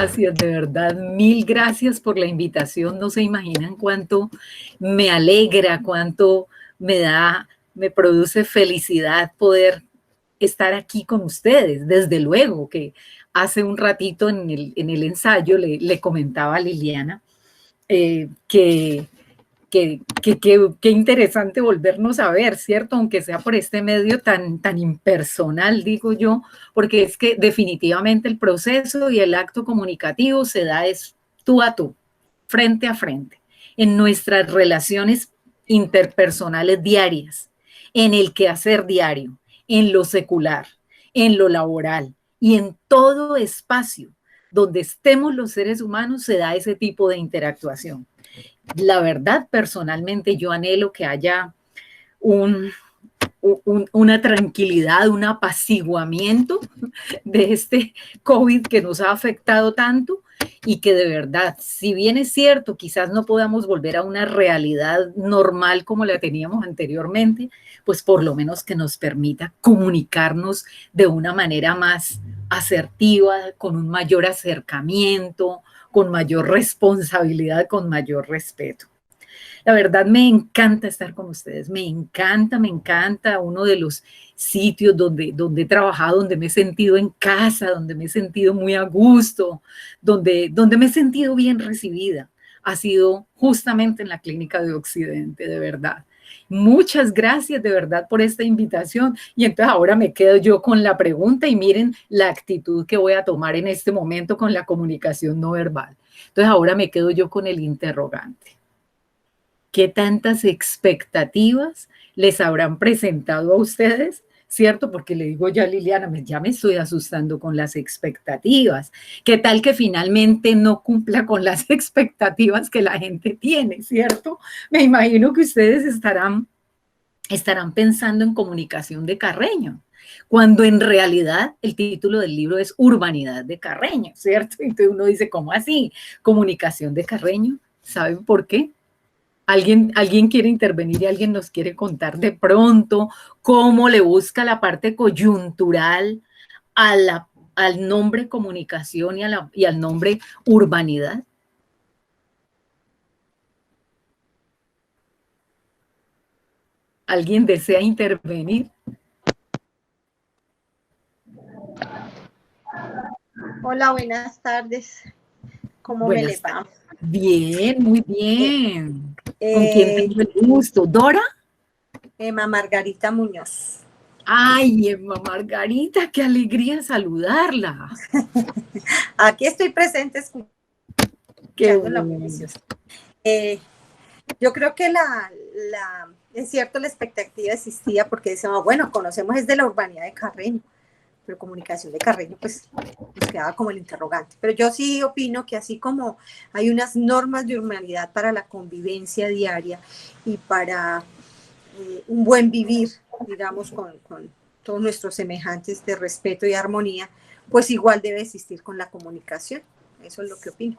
gracias, de verdad, mil gracias por la invitación. No se imaginan cuánto me alegra, cuánto me produce felicidad poder estar aquí con ustedes. Desde luego que hace un ratito en el ensayo le comentaba a Liliana que qué interesante volvernos a ver, ¿cierto? Aunque sea por este medio tan impersonal, digo yo, porque es que definitivamente el proceso y el acto comunicativo se da es tú a tú, frente a frente, en nuestras relaciones interpersonales diarias, en el quehacer diario, en lo secular, en lo laboral y en todo espacio donde estemos los seres humanos se da ese tipo de interactuación. La verdad, personalmente yo anhelo que haya una tranquilidad, un apaciguamiento de este COVID que nos ha afectado tanto y que de verdad, si bien es cierto, quizás no podamos volver a una realidad normal como la teníamos anteriormente, pues por lo menos que nos permita comunicarnos de una manera más asertiva, con un mayor acercamiento, con mayor responsabilidad, con mayor respeto. La verdad me encanta estar con ustedes, me encanta uno de los sitios donde he trabajado, donde me he sentido en casa, donde me he sentido muy a gusto, donde me he sentido bien recibida. Ha sido justamente en la Clínica de Occidente, de verdad. Muchas gracias de verdad por esta invitación. Y entonces ahora me quedo yo con la pregunta y miren la actitud que voy a tomar en este momento con la comunicación no verbal. Entonces ahora me quedo yo con el interrogante. ¿Qué tantas expectativas les habrán presentado a ustedes? ¿Cierto? Porque le digo ya a Liliana, ya me estoy asustando con las expectativas. ¿Qué tal que finalmente no cumpla con las expectativas que la gente tiene? ¿Cierto? Me imagino que ustedes estarán pensando en comunicación de Carreño, cuando en realidad el título del libro es Urbanidad de Carreño, ¿cierto? Entonces uno dice, ¿cómo así? ¿Comunicación de Carreño? ¿Saben por qué? ¿Alguien quiere intervenir y alguien nos quiere contar de pronto cómo le busca la parte coyuntural al nombre comunicación y al nombre urbanidad? ¿Alguien desea intervenir? Hola, buenas tardes. ¿Cómo me le va? Bien, muy bien. ¿Con quién tengo el gusto? ¿Dora? Emma Margarita Muñoz. Ay, Emma Margarita, qué alegría saludarla. Aquí estoy presente escuchando la publicidad. Yo creo que es cierto, la expectativa existía porque decíamos, bueno, conocemos es de la urbanidad de Carreño, pero comunicación de Carreño, pues nos quedaba como el interrogante. Pero yo sí opino que así como hay unas normas de urbanidad para la convivencia diaria y para un buen vivir, digamos, con todos nuestros semejantes de respeto y armonía, pues igual debe existir con la comunicación. Eso es lo que opino.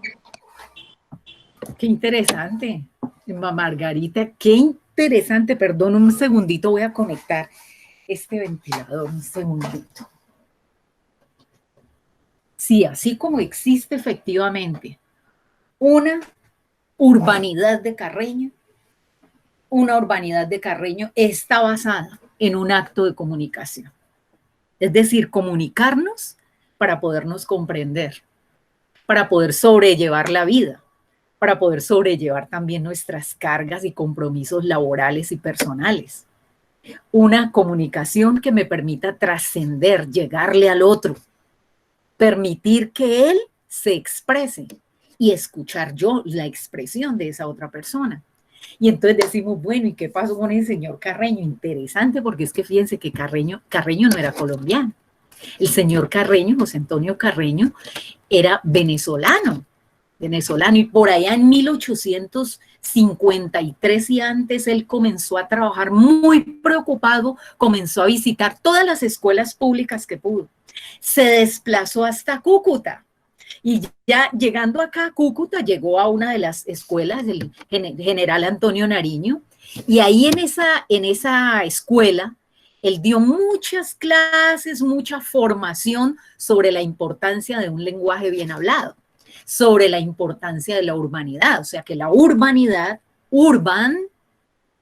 Qué interesante, Emma Margarita, qué interesante. Perdón, un segundito, voy a conectar este ventilador, un segundito. Sí, así como existe efectivamente una urbanidad de Carreño, una urbanidad de Carreño está basada en un acto de comunicación. Es decir, comunicarnos para podernos comprender, para poder sobrellevar la vida, para poder sobrellevar también nuestras cargas y compromisos laborales y personales. Una comunicación que me permita trascender, llegarle al otro, permitir que él se exprese y escuchar yo la expresión de esa otra persona. Y entonces decimos, bueno, ¿y qué pasó con el señor Carreño? Interesante, porque es que fíjense que Carreño no era colombiano. El señor Carreño, José Antonio Carreño, era venezolano, y por allá en 1853 y antes él comenzó a trabajar muy preocupado, comenzó a visitar todas las escuelas públicas que pudo. Se desplazó hasta Cúcuta y ya llegando acá a Cúcuta llegó a una de las escuelas del general Antonio Nariño y ahí en esa escuela él dio muchas clases, mucha formación sobre la importancia de un lenguaje bien hablado. sobre la importancia de la urbanidad. O sea que la urbanidad, urban,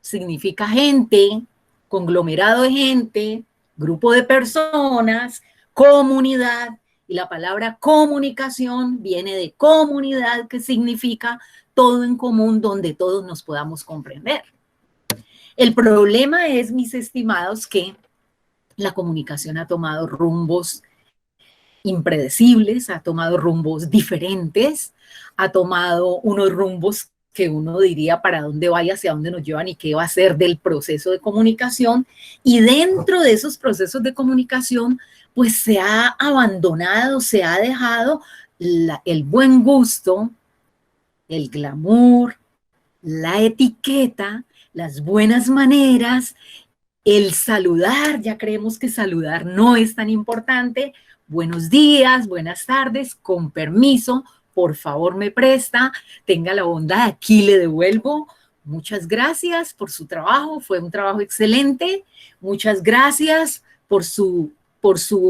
significa gente, conglomerado de gente, grupo de personas, comunidad, y la palabra comunicación viene de comunidad, que significa todo en común donde todos nos podamos comprender. El problema es, mis estimados, que la comunicación ha tomado rumbos impredecibles, ha tomado rumbos diferentes, ha tomado unos rumbos que uno diría para dónde vaya, hacia dónde nos llevan y qué va a ser del proceso de comunicación. Y dentro de esos procesos de comunicación, pues se ha abandonado, se ha dejado el buen gusto, el glamour, la etiqueta, las buenas maneras, el saludar. Ya creemos que saludar no es tan importante. Buenos días, buenas tardes, con permiso, por favor me presta, tenga la bondad, aquí le devuelvo. Muchas gracias por su trabajo, fue un trabajo excelente. Muchas gracias por su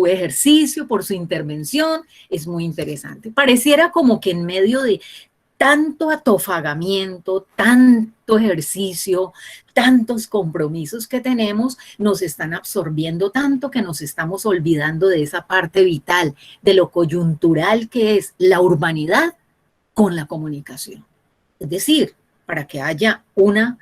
ejercicio, por su intervención, es muy interesante. Pareciera como que en medio de tanto atofagamiento, tanto ejercicio, tantos compromisos que tenemos, nos están absorbiendo tanto que nos estamos olvidando de esa parte vital, de lo coyuntural que es la urbanidad con la comunicación. Es decir, para que haya una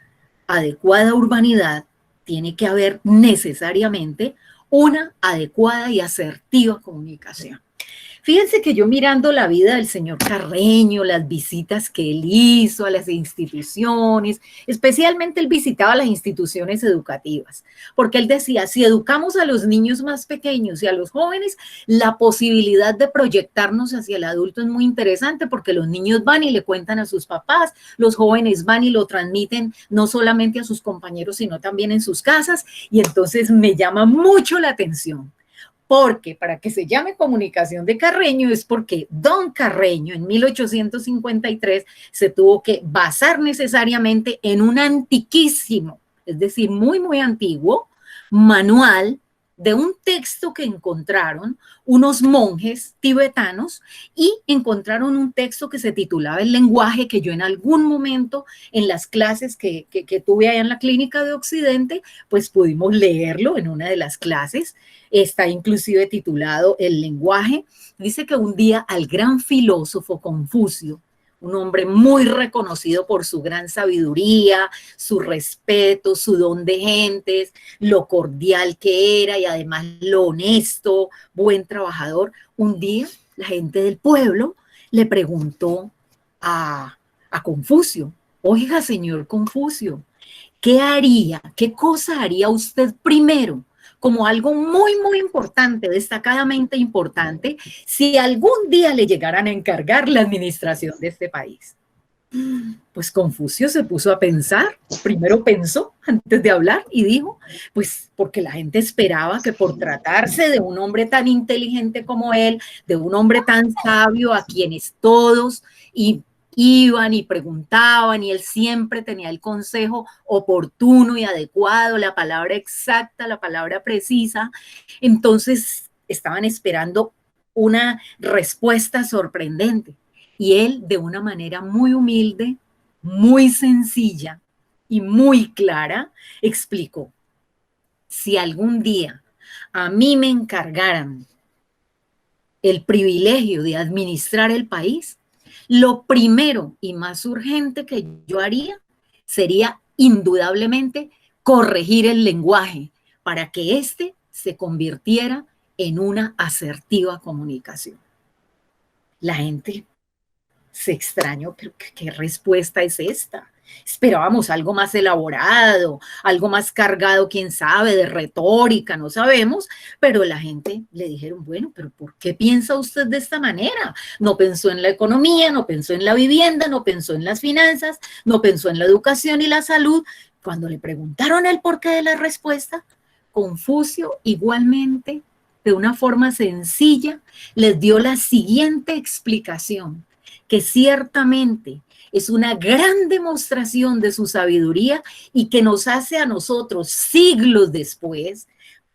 adecuada urbanidad, tiene que haber necesariamente una adecuada y asertiva comunicación. Fíjense que yo mirando la vida del señor Carreño, las visitas que él hizo a las instituciones, especialmente él visitaba las instituciones educativas, porque él decía, si educamos a los niños más pequeños y a los jóvenes, la posibilidad de proyectarnos hacia el adulto es muy interesante, porque los niños van y le cuentan a sus papás, los jóvenes van y lo transmiten no solamente a sus compañeros, sino también en sus casas, y entonces me llama mucho la atención. Porque para que se llame comunicación de Carreño es porque don Carreño en 1853 se tuvo que basar necesariamente en un antiquísimo, es decir, muy, muy antiguo, manual de un texto que encontraron unos monjes tibetanos y encontraron un texto que se titulaba El lenguaje, que yo en algún momento en las clases que tuve allá en la Clínica de Occidente, pues pudimos leerlo en una de las clases. Está inclusive titulado El lenguaje. Dice que un día al gran filósofo Confucio, un hombre muy reconocido por su gran sabiduría, su respeto, su don de gentes, lo cordial que era y además lo honesto, buen trabajador. Un día la gente del pueblo le preguntó a Confucio, oiga, señor Confucio, ¿qué haría, qué cosa haría usted primero? Como algo muy, muy importante, destacadamente importante, si algún día le llegaran a encargar la administración de este país. Pues Confucio se puso a pensar, primero pensó antes de hablar y dijo, pues porque la gente esperaba que por tratarse de un hombre tan inteligente como él, de un hombre tan sabio a quienes todos iban y preguntaban y él siempre tenía el consejo oportuno y adecuado, la palabra exacta, la palabra precisa. Entonces estaban esperando una respuesta sorprendente y él de una manera muy humilde, muy sencilla y muy clara explicó, si algún día a mí me encargaran el privilegio de administrar el país, lo primero y más urgente que yo haría sería indudablemente corregir el lenguaje para que éste se convirtiera en una asertiva comunicación. La gente se extrañó, pero ¿qué respuesta es esta? Esperábamos algo más elaborado, algo más cargado, quién sabe, de retórica, no sabemos, pero la gente le dijeron, bueno, pero ¿por qué piensa usted de esta manera? No pensó en la economía, no pensó en la vivienda, no pensó en las finanzas, no pensó en la educación y la salud. Cuando le preguntaron el porqué de la respuesta, Confucio igualmente, de una forma sencilla, les dio la siguiente explicación, que ciertamente es una gran demostración de su sabiduría y que nos hace a nosotros siglos después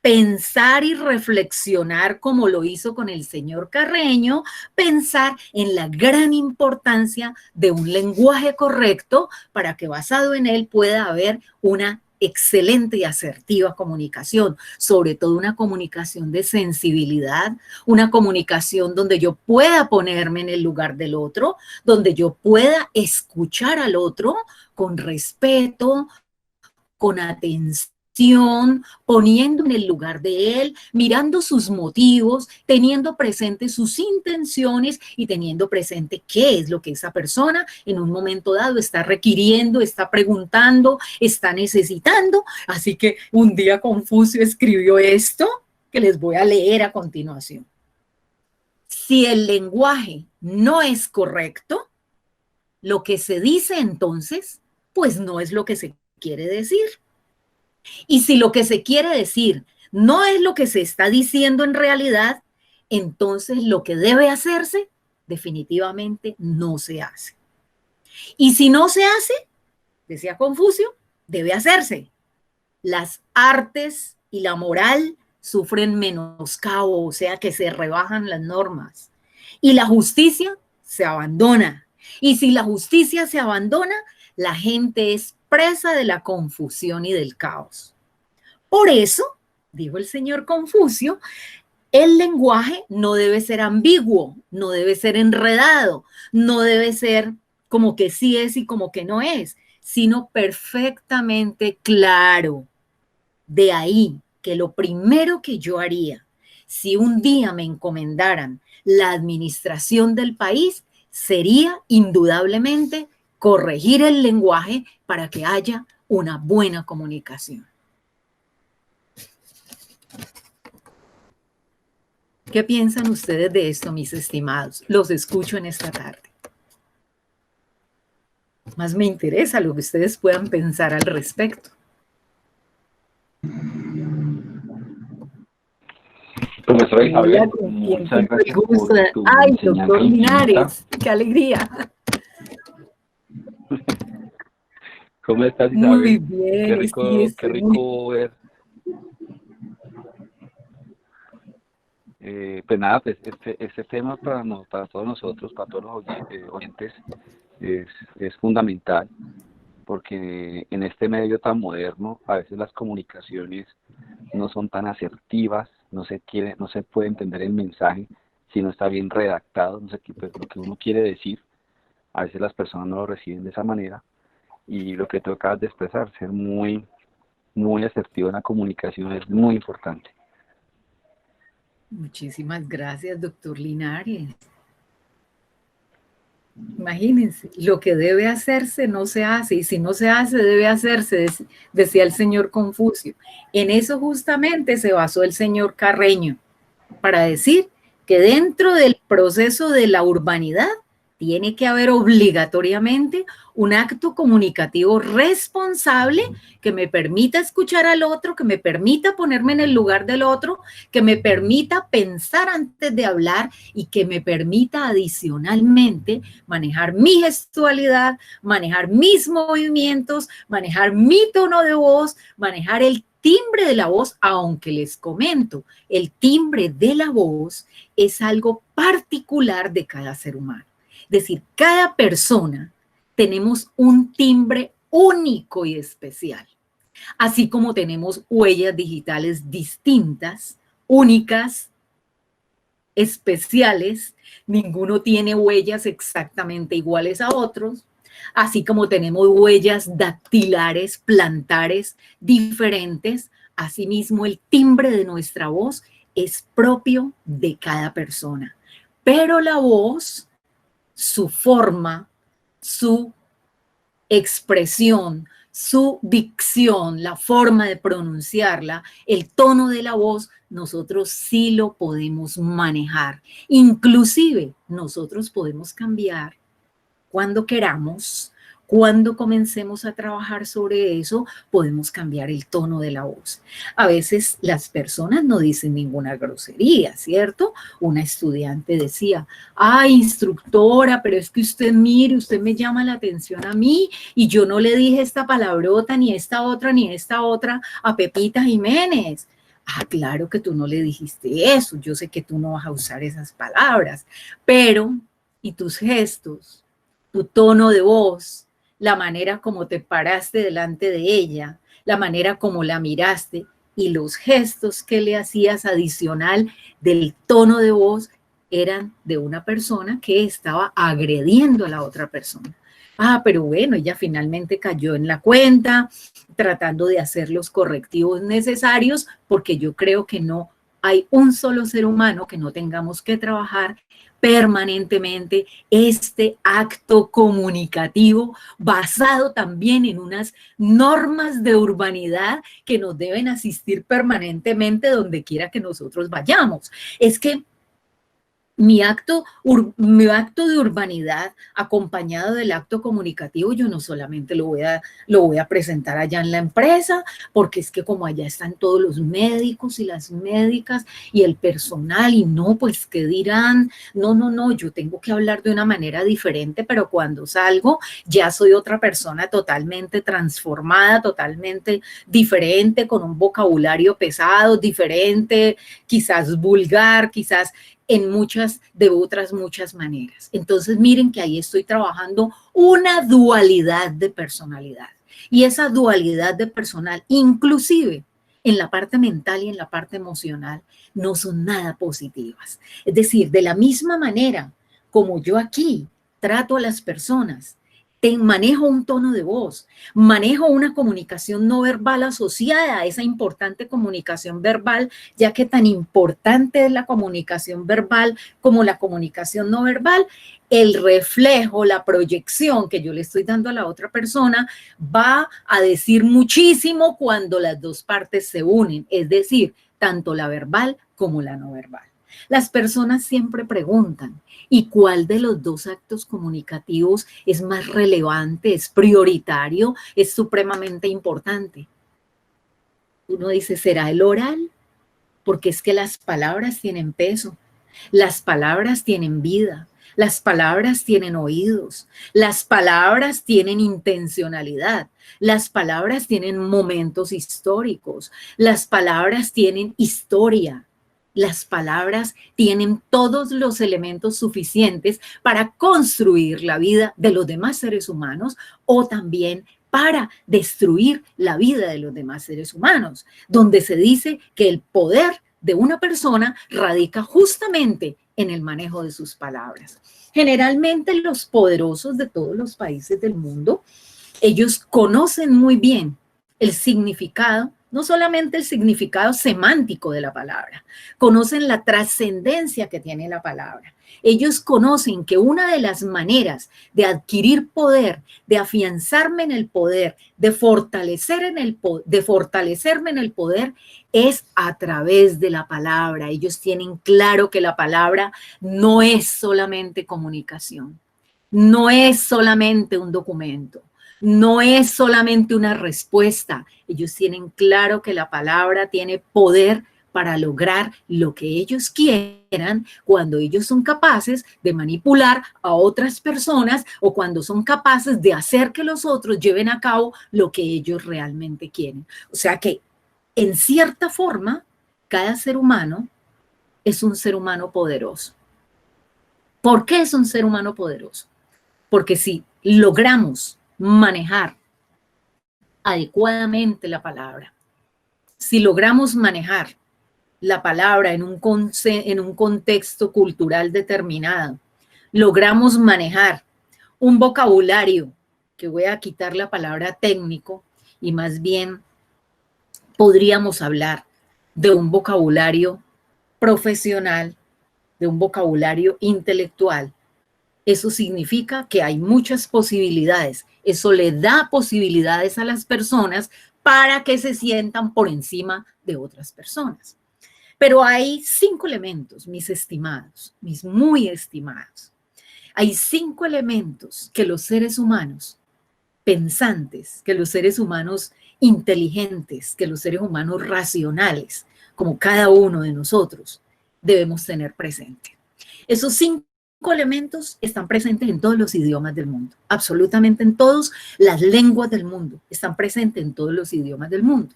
pensar y reflexionar como lo hizo con el señor Carreño, pensar en la gran importancia de un lenguaje correcto para que basado en él pueda haber una excelente y asertiva comunicación, sobre todo una comunicación de sensibilidad, una comunicación donde yo pueda ponerme en el lugar del otro, donde yo pueda escuchar al otro con respeto, con atención, poniendo en el lugar de él, mirando sus motivos, teniendo presente sus intenciones y teniendo presente qué es lo que esa persona en un momento dado está requiriendo, está preguntando, está necesitando. Así que un día Confucio escribió esto que les voy a leer a continuación. Si el lenguaje no es correcto, lo que se dice entonces, pues no es lo que se quiere decir. Y si lo que se quiere decir no es lo que se está diciendo en realidad, entonces lo que debe hacerse definitivamente no se hace. Y si no se hace, decía Confucio, debe hacerse. Las artes y la moral sufren menoscabo, o sea que se rebajan las normas. Y la justicia se abandona. Y si la justicia se abandona, la gente es presa de la confusión y del caos. Por eso, dijo el señor Confucio, el lenguaje no debe ser ambiguo, no debe ser enredado, no debe ser como que sí es y como que no es, sino perfectamente claro. De ahí que lo primero que yo haría, si un día me encomendaran la administración del país, sería indudablemente corregir el lenguaje para que haya una buena comunicación. ¿Qué piensan ustedes de esto, mis estimados? Los escucho en esta tarde. Más me interesa lo que ustedes puedan pensar al respecto. Profesora Isabel, muchas gracias por tu Ay, doctor enseñanza Linares, qué alegría. ¿Cómo estás, Isabel? Muy bien, Qué rico ver. Pues nada, pues este tema para todos nosotros, para todos los oyentes, es fundamental, porque en este medio tan moderno, a veces las comunicaciones no son tan asertivas, no se puede entender el mensaje si no está bien redactado, no sé qué, pues, lo que uno quiere decir, a veces las personas no lo reciben de esa manera, y lo que tú acabas de expresar, ser muy, muy asertivo en la comunicación es muy importante. Muchísimas gracias, doctor Linares. Imagínense, lo que debe hacerse no se hace, y si no se hace, debe hacerse, decía el señor Confucio. En eso justamente se basó el señor Carreño, para decir que dentro del proceso de la urbanidad tiene que haber obligatoriamente un acto comunicativo responsable que me permita escuchar al otro, que me permita ponerme en el lugar del otro, que me permita pensar antes de hablar y que me permita adicionalmente manejar mi gestualidad, manejar mis movimientos, manejar mi tono de voz, manejar el timbre de la voz, aunque les comento, el timbre de la voz es algo particular de cada ser humano. Es decir, cada persona tenemos un timbre único y especial, así como tenemos huellas digitales distintas, únicas, especiales. Ninguno tiene huellas exactamente iguales a otros, así como tenemos huellas dactilares, plantares diferentes. Asimismo, el timbre de nuestra voz es propio de cada persona, pero la voz, su forma, su expresión, su dicción, la forma de pronunciarla, el tono de la voz, nosotros sí lo podemos manejar. Inclusive, nosotros podemos cambiar cuando queramos. Cuando comencemos a trabajar sobre eso, podemos cambiar el tono de la voz. A veces las personas no dicen ninguna grosería, ¿cierto? Una estudiante decía, ay, instructora, pero es que usted mire, usted me llama la atención a mí y yo no le dije esta palabrota, ni esta otra a Pepita Jiménez. Ah, claro que tú no le dijiste eso, yo sé que tú no vas a usar esas palabras, pero, ¿y tus gestos, tu tono de voz, la manera como te paraste delante de ella, la manera como la miraste y los gestos que le hacías adicional del tono de voz eran de una persona que estaba agrediendo a la otra persona? Ah, pero bueno, ella finalmente cayó en la cuenta, tratando de hacer los correctivos necesarios, porque yo creo que no hay un solo ser humano que no tengamos que trabajar permanentemente este acto comunicativo basado también en unas normas de urbanidad que nos deben asistir permanentemente donde quiera que nosotros vayamos. Es que mi acto de urbanidad acompañado del acto comunicativo, yo no solamente lo voy a presentar allá en la empresa, porque es que como allá están todos los médicos y las médicas y el personal, y no, pues, ¿qué dirán? No, no, no, yo tengo que hablar de una manera diferente, pero cuando salgo ya soy otra persona totalmente transformada, totalmente diferente, con un vocabulario pesado, diferente, quizás vulgar, quizás en muchas maneras. Entonces, miren que ahí estoy trabajando una dualidad de personalidad. Y esa dualidad de personal, inclusive en la parte mental y en la parte emocional, no son nada positivas. Es decir, de la misma manera como yo aquí trato a las personas, manejo un tono de voz, manejo una comunicación no verbal asociada a esa importante comunicación verbal, ya que tan importante es la comunicación verbal como la comunicación no verbal. El reflejo, la proyección que yo le estoy dando a la otra persona va a decir muchísimo cuando las dos partes se unen, es decir, tanto la verbal como la no verbal. Las personas siempre preguntan, ¿y cuál de los dos actos comunicativos es más relevante, es prioritario, es supremamente importante? Uno dice, ¿será el oral? Porque es que las palabras tienen peso, las palabras tienen vida, las palabras tienen oídos, las palabras tienen intencionalidad, las palabras tienen momentos históricos, las palabras tienen historia. Las palabras tienen todos los elementos suficientes para construir la vida de los demás seres humanos o también para destruir la vida de los demás seres humanos, donde se dice que el poder de una persona radica justamente en el manejo de sus palabras. Generalmente los poderosos de todos los países del mundo, ellos conocen muy bien el significado, no solamente el significado semántico de la palabra, conocen la trascendencia que tiene la palabra. Ellos conocen que una de las maneras de adquirir poder, de afianzarme en el poder, de fortalecerme en el poder, es a través de la palabra. Ellos tienen claro que la palabra no es solamente comunicación, no es solamente un documento, no es solamente una respuesta. Ellos tienen claro que la palabra tiene poder para lograr lo que ellos quieran cuando ellos son capaces de manipular a otras personas o cuando son capaces de hacer que los otros lleven a cabo lo que ellos realmente quieren. O sea que, en cierta forma, cada ser humano es un ser humano poderoso. ¿Por qué es un ser humano poderoso? Porque si logramos manejar adecuadamente la palabra, si logramos manejar la palabra en un contexto cultural determinado, logramos manejar un vocabulario, que voy a quitar la palabra técnico y más bien podríamos hablar de un vocabulario profesional, de un vocabulario intelectual. Eso significa que hay muchas posibilidades. Eso le da posibilidades a las personas para que se sientan por encima de otras personas. Pero hay 5 elementos, mis estimados, mis muy estimados. Hay 5 elementos que los seres humanos pensantes, que los seres humanos inteligentes, que los seres humanos racionales, como cada uno de nosotros, debemos tener presente. Esos 5 elementos están presentes en todos los idiomas del mundo, absolutamente en todas las lenguas del mundo, están presentes en todos los idiomas del mundo.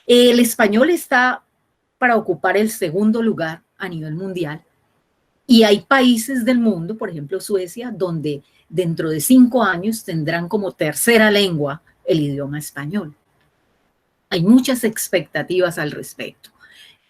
El español está para ocupar el segundo lugar a nivel mundial. Y hay países del mundo, por ejemplo Suecia, donde dentro de 5 años tendrán como tercera lengua el idioma español. Hay muchas expectativas al respecto.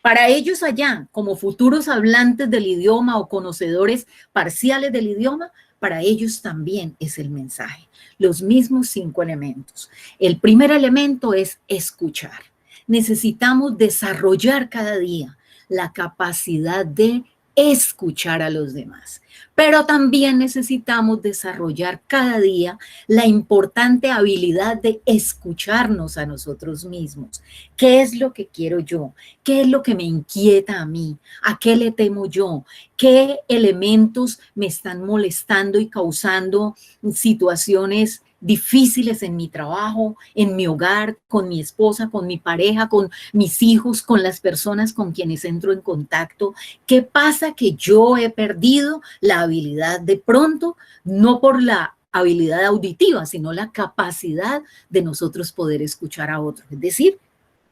Para ellos allá, como futuros hablantes del idioma o conocedores parciales del idioma, para ellos también es el mensaje. Los mismos 5 elementos. El primer elemento es escuchar. Necesitamos desarrollar cada día la capacidad de escuchar a los demás. Pero también necesitamos desarrollar cada día la importante habilidad de escucharnos a nosotros mismos. ¿Qué es lo que quiero yo? ¿Qué es lo que me inquieta a mí? ¿A qué le temo yo? ¿Qué elementos me están molestando y causando situaciones difíciles en mi trabajo, en mi hogar, con mi esposa, con mi pareja, con mis hijos, con las personas con quienes entro en contacto? ¿Qué pasa que yo he perdido la habilidad de pronto, no por la habilidad auditiva, sino la capacidad de nosotros poder escuchar a otros? Es decir,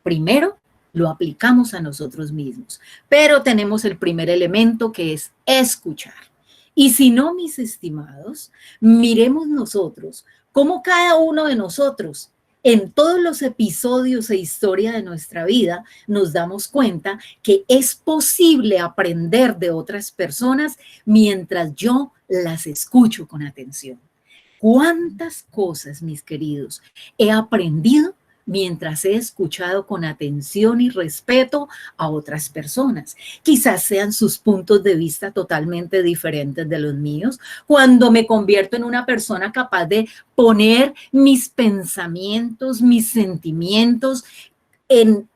primero lo aplicamos a nosotros mismos, pero tenemos el primer elemento que es escuchar. Y si no, mis estimados, miremos nosotros cómo cada uno de nosotros en todos los episodios e historia de nuestra vida nos damos cuenta que es posible aprender de otras personas mientras yo las escucho con atención. ¿Cuántas cosas, mis queridos, he aprendido mientras he escuchado con atención y respeto a otras personas? Quizás sean sus puntos de vista totalmente diferentes de los míos. Cuando me convierto en una persona capaz de poner mis pensamientos, mis sentimientos en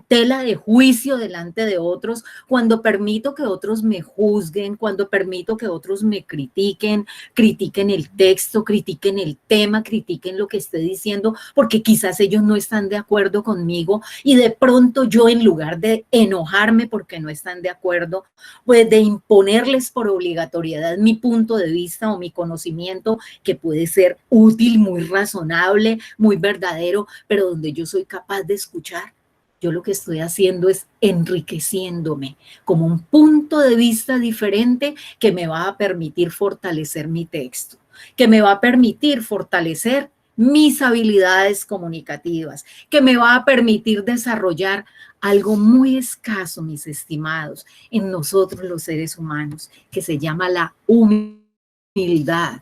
tela de juicio delante de otros, cuando permito que otros me juzguen, cuando permito que otros me critiquen, critiquen el texto, critiquen el tema, critiquen lo que esté diciendo, porque quizás ellos no están de acuerdo conmigo y de pronto yo, en lugar de enojarme porque no están de acuerdo, pues de imponerles por obligatoriedad mi punto de vista o mi conocimiento, que puede ser útil, muy razonable, muy verdadero, pero donde yo soy capaz de escuchar, yo lo que estoy haciendo es enriqueciéndome como un punto de vista diferente que me va a permitir fortalecer mi texto, que me va a permitir fortalecer mis habilidades comunicativas, que me va a permitir desarrollar algo muy escaso, mis estimados, en nosotros los seres humanos, que se llama la humildad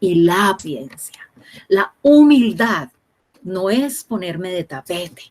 y la paciencia. La humildad no es ponerme de tapete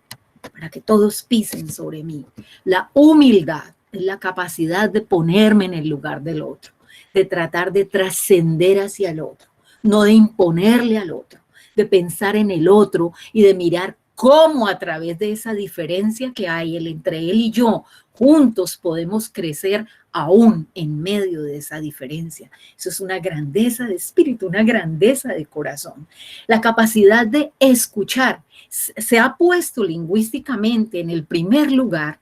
para que todos pisen sobre mí. La humildad es la capacidad de ponerme en el lugar del otro, de tratar de trascender hacia el otro, no de imponerle al otro, de pensar en el otro y de mirar cómo a través de esa diferencia que hay entre él y yo, juntos podemos crecer aún en medio de esa diferencia. Eso es una grandeza de espíritu, una grandeza de corazón. La capacidad de escuchar se ha puesto lingüísticamente en el primer lugar,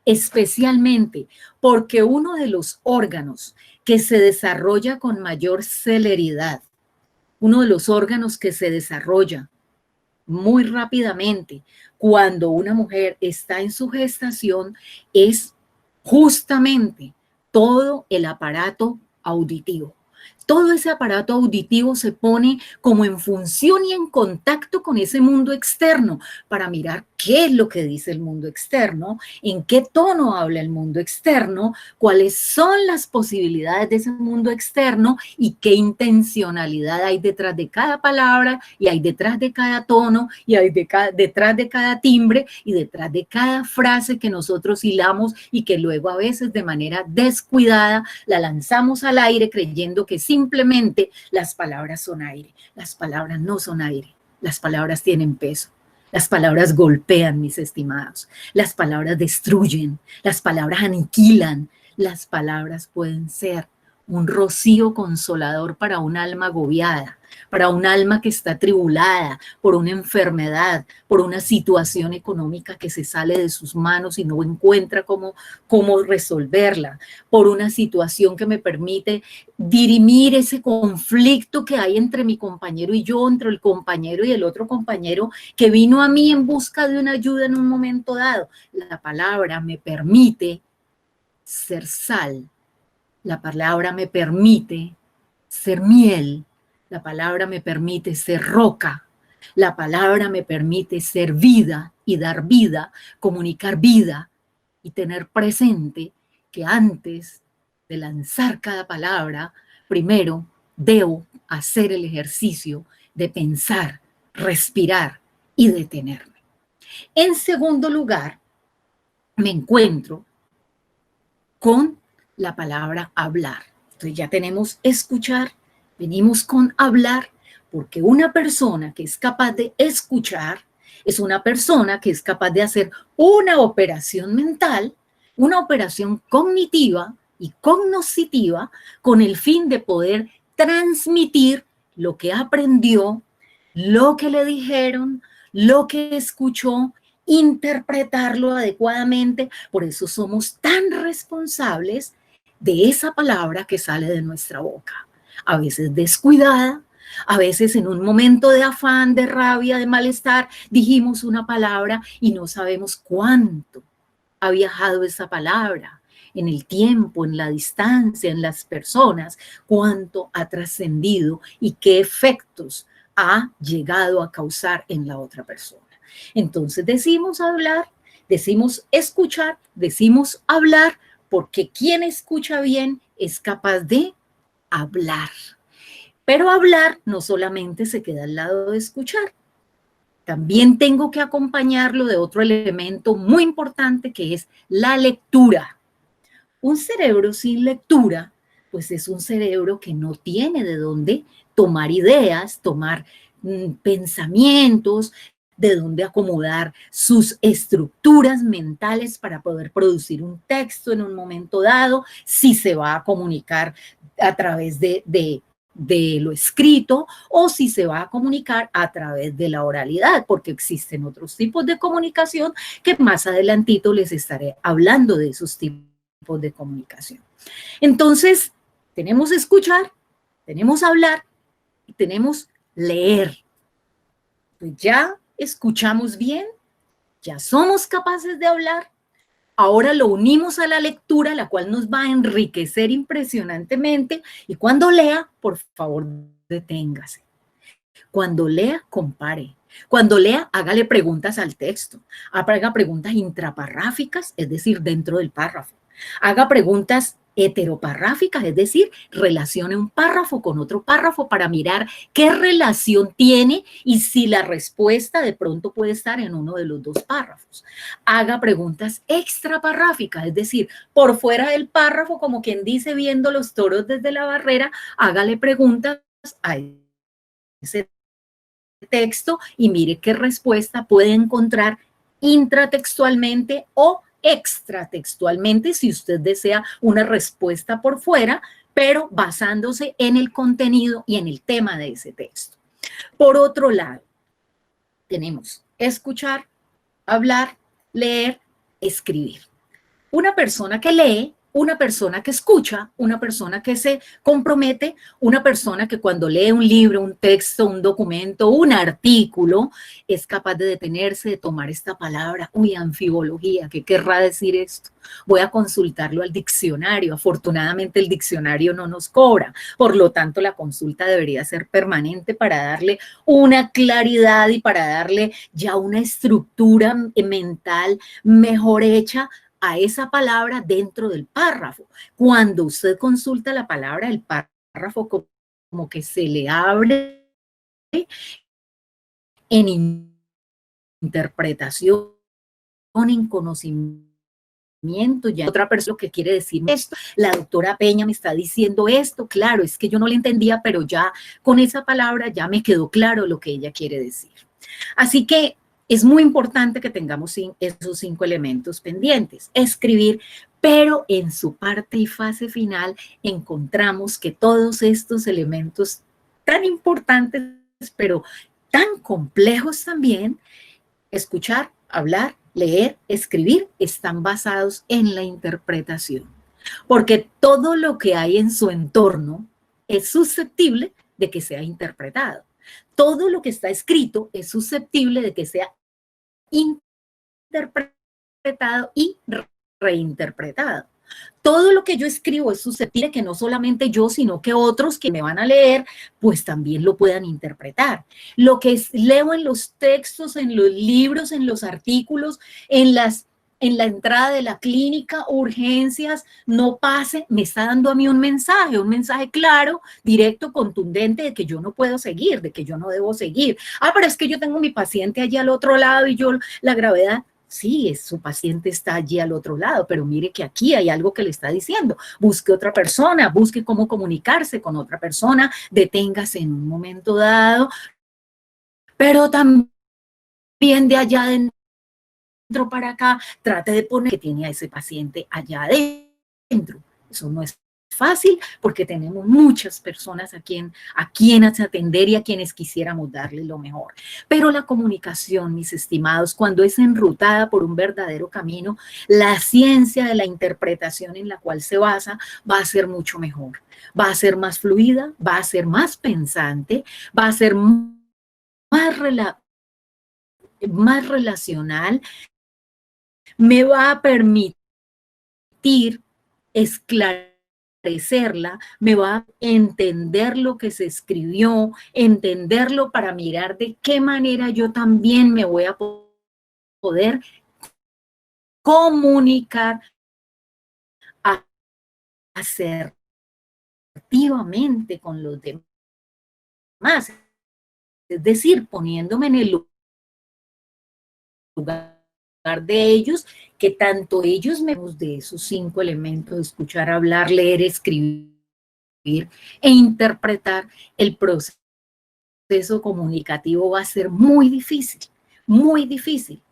especialmente porque uno de los órganos que se desarrolla con mayor celeridad, uno de los órganos que se desarrolla muy rápidamente cuando una mujer está en su gestación, es justamente todo el aparato auditivo. Todo ese aparato auditivo se pone como en función y en contacto con ese mundo externo para mirar qué es lo que dice el mundo externo, en qué tono habla el mundo externo, cuáles son las posibilidades de ese mundo externo y qué intencionalidad hay detrás de cada palabra y hay detrás de cada tono y hay detrás de cada timbre y detrás de cada frase que nosotros hilamos y que luego a veces de manera descuidada la lanzamos al aire creyendo que simplemente las palabras son aire. Las palabras no son aire. Las palabras tienen peso. Las palabras golpean, mis estimados. Las palabras destruyen. Las palabras aniquilan. Las palabras pueden ser un rocío consolador para un alma agobiada, para un alma que está atribulada por una enfermedad, por una situación económica que se sale de sus manos y no encuentra cómo resolverla, por una situación que me permite dirimir ese conflicto que hay entre mi compañero y yo, entre el compañero y el otro compañero que vino a mí en busca de una ayuda en un momento dado. La palabra me permite ser sal. La palabra me permite ser miel, la palabra me permite ser roca, la palabra me permite ser vida y dar vida, comunicar vida y tener presente que antes de lanzar cada palabra, primero debo hacer el ejercicio de pensar, respirar y detenerme. En segundo lugar, me encuentro con la palabra hablar. Entonces ya tenemos escuchar, venimos con hablar, porque una persona que es capaz de escuchar es una persona que es capaz de hacer una operación mental, una operación cognitiva y cognoscitiva con el fin de poder transmitir lo que aprendió, lo que le dijeron, lo que escuchó, interpretarlo adecuadamente. Por eso somos tan responsables de esa palabra que sale de nuestra boca. A veces descuidada, a veces en un momento de afán, de rabia, de malestar, dijimos una palabra y no sabemos cuánto ha viajado esa palabra en el tiempo, en la distancia, en las personas, cuánto ha trascendido y qué efectos ha llegado a causar en la otra persona. Entonces decimos hablar, decimos escuchar, decimos hablar, porque quien escucha bien es capaz de hablar. Pero hablar no solamente se queda al lado de escuchar, también tengo que acompañarlo de otro elemento muy importante que es la lectura. Un cerebro sin lectura, pues es un cerebro que no tiene de dónde tomar ideas, tomar pensamientos, de dónde acomodar sus estructuras mentales para poder producir un texto en un momento dado, si se va a comunicar a través de lo escrito o si se va a comunicar a través de la oralidad, porque existen otros tipos de comunicación que más adelantito les estaré hablando de esos tipos de comunicación. Entonces, tenemos escuchar, tenemos hablar y tenemos leer. Pues ya escuchamos bien, ya somos capaces de hablar, ahora lo unimos a la lectura, la cual nos va a enriquecer impresionantemente, y cuando lea, por favor, deténgase. Cuando lea, compare. Cuando lea, hágale preguntas al texto, haga preguntas intraparráficas, es decir, dentro del párrafo. Haga preguntas heteroparráficas, es decir, relacione un párrafo con otro párrafo para mirar qué relación tiene y si la respuesta de pronto puede estar en uno de los dos párrafos. Haga preguntas extraparráficas, es decir, por fuera del párrafo, como quien dice, viendo los toros desde la barrera, hágale preguntas a ese texto y mire qué respuesta puede encontrar intratextualmente o extratextualmente, si usted desea una respuesta por fuera, pero basándose en el contenido y en el tema de ese texto. Por otro lado, tenemos escuchar, hablar, leer, escribir. Una persona que lee, una persona que escucha, una persona que se compromete, una persona que cuando lee un libro, un texto, un documento, un artículo, es capaz de detenerse, de tomar esta palabra, anfibología, ¿qué querrá decir esto? Voy a consultarlo al diccionario. Afortunadamente el diccionario no nos cobra, por lo tanto la consulta debería ser permanente para darle una claridad y para darle ya una estructura mental mejor hecha a esa palabra dentro del párrafo. Cuando usted consulta la palabra, el párrafo como que se le abre en interpretación, en conocimiento. Ya otra persona que quiere decir esto, la doctora Peña me está diciendo esto, claro, es que yo no le entendía, pero ya con esa palabra ya me quedó claro lo que ella quiere decir. Así que es muy importante que tengamos esos 5 elementos pendientes. Escribir, Pero en su parte y fase final encontramos que todos estos elementos tan importantes, pero tan complejos también, escuchar, hablar, leer, escribir, están basados en la interpretación. Porque todo lo que hay en su entorno es susceptible de que sea interpretado. Todo lo que está escrito es susceptible de que sea interpretado y reinterpretado. Todo lo que yo escribo es susceptible que no solamente yo, sino que otros que me van a leer, pues también lo puedan interpretar. Lo que leo en los textos, en los libros, en los artículos, en la entrada de la clínica, urgencias, no pase, me está dando a mí un mensaje claro, directo, contundente de que yo no puedo seguir, de que yo no debo seguir. Pero es que yo tengo mi paciente allí al otro lado y yo la gravedad. Sí, su paciente está allí al otro lado, pero mire que aquí hay algo que le está diciendo. Busque otra persona, busque cómo comunicarse con otra persona, deténgase en un momento dado, pero también de allá adentro para acá, trate de poner que tiene a ese paciente allá adentro. Eso no es fácil porque tenemos muchas personas a quienes atender y a quienes quisiéramos darle lo mejor. Pero la comunicación, mis estimados, cuando es enrutada por un verdadero camino, la ciencia de la interpretación en la cual se basa va a ser mucho mejor. Va a ser más fluida, va a ser más pensante, va a ser más relacional, me va a permitir esclarecerla, me va a entender lo que se escribió, entenderlo para mirar de qué manera yo también me voy a poder comunicar asertivamente con los demás. Es decir, poniéndome en el lugar de ellos, que tanto ellos me de esos 5 elementos, escuchar, hablar, leer, escribir e interpretar, el proceso comunicativo va a ser muy difícil, muy difícil.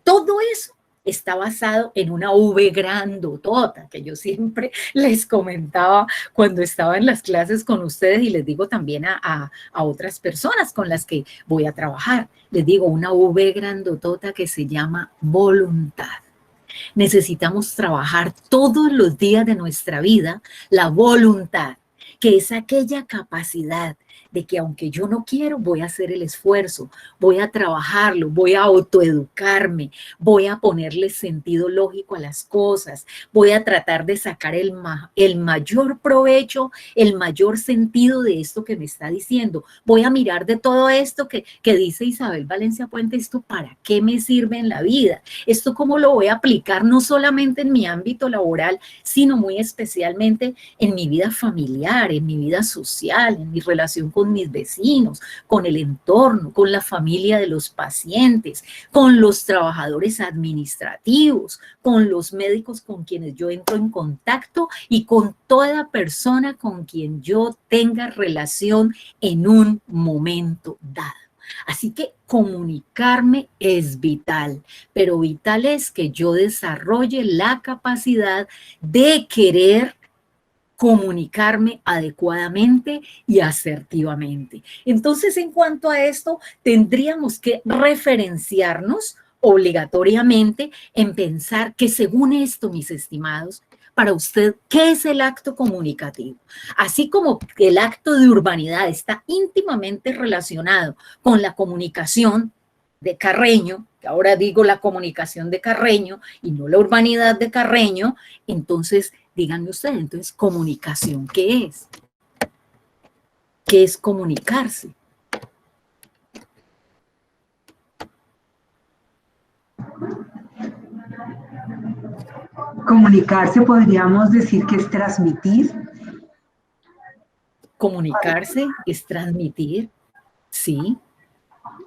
Todo eso está basado en una V grandotota, que yo siempre les comentaba cuando estaba en las clases con ustedes y les digo también a otras personas con las que voy a trabajar. Les digo una V grandotota que se llama voluntad. Necesitamos trabajar todos los días de nuestra vida la voluntad, que es aquella capacidad de que aunque yo no quiero, voy a hacer el esfuerzo, voy a trabajarlo, voy a autoeducarme, voy a ponerle sentido lógico a las cosas, voy a tratar de sacar el mayor provecho, el mayor sentido de esto que me está diciendo. Voy a mirar de todo esto que dice Isabel Valencia Puente, esto para qué me sirve en la vida, esto cómo lo voy a aplicar no solamente en mi ámbito laboral, sino muy especialmente en mi vida familiar, en mi vida social, en mi relación con mis vecinos, con el entorno, con la familia de los pacientes, con los trabajadores administrativos, con los médicos con quienes yo entro en contacto y con toda persona con quien yo tenga relación en un momento dado. Así que comunicarme es vital, pero vital es que yo desarrolle la capacidad de querer comunicarme adecuadamente y asertivamente. Entonces, en cuanto a esto, tendríamos que referenciarnos obligatoriamente en pensar que según esto, mis estimados, para usted, ¿qué es el acto comunicativo? Así como el acto de urbanidad está íntimamente relacionado con la comunicación de Carreño, que ahora digo la comunicación de Carreño y no la urbanidad de Carreño, entonces díganme ustedes, entonces, comunicación, ¿qué es? ¿Qué es comunicarse? Comunicarse podríamos decir que es transmitir. Comunicarse es transmitir, sí.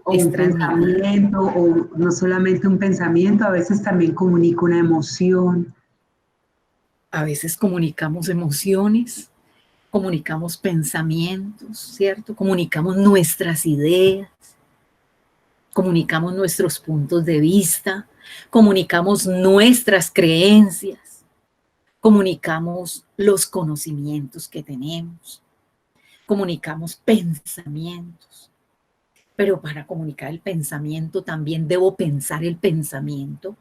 O un pensamiento, o no solamente un pensamiento, a veces también comunica una emoción. A veces comunicamos emociones, comunicamos pensamientos, ¿cierto? Comunicamos nuestras ideas, comunicamos nuestros puntos de vista, comunicamos nuestras creencias. comunicamos los conocimientos que tenemos, comunicamos pensamientos, pero para comunicar el pensamiento también debo pensar el pensamiento.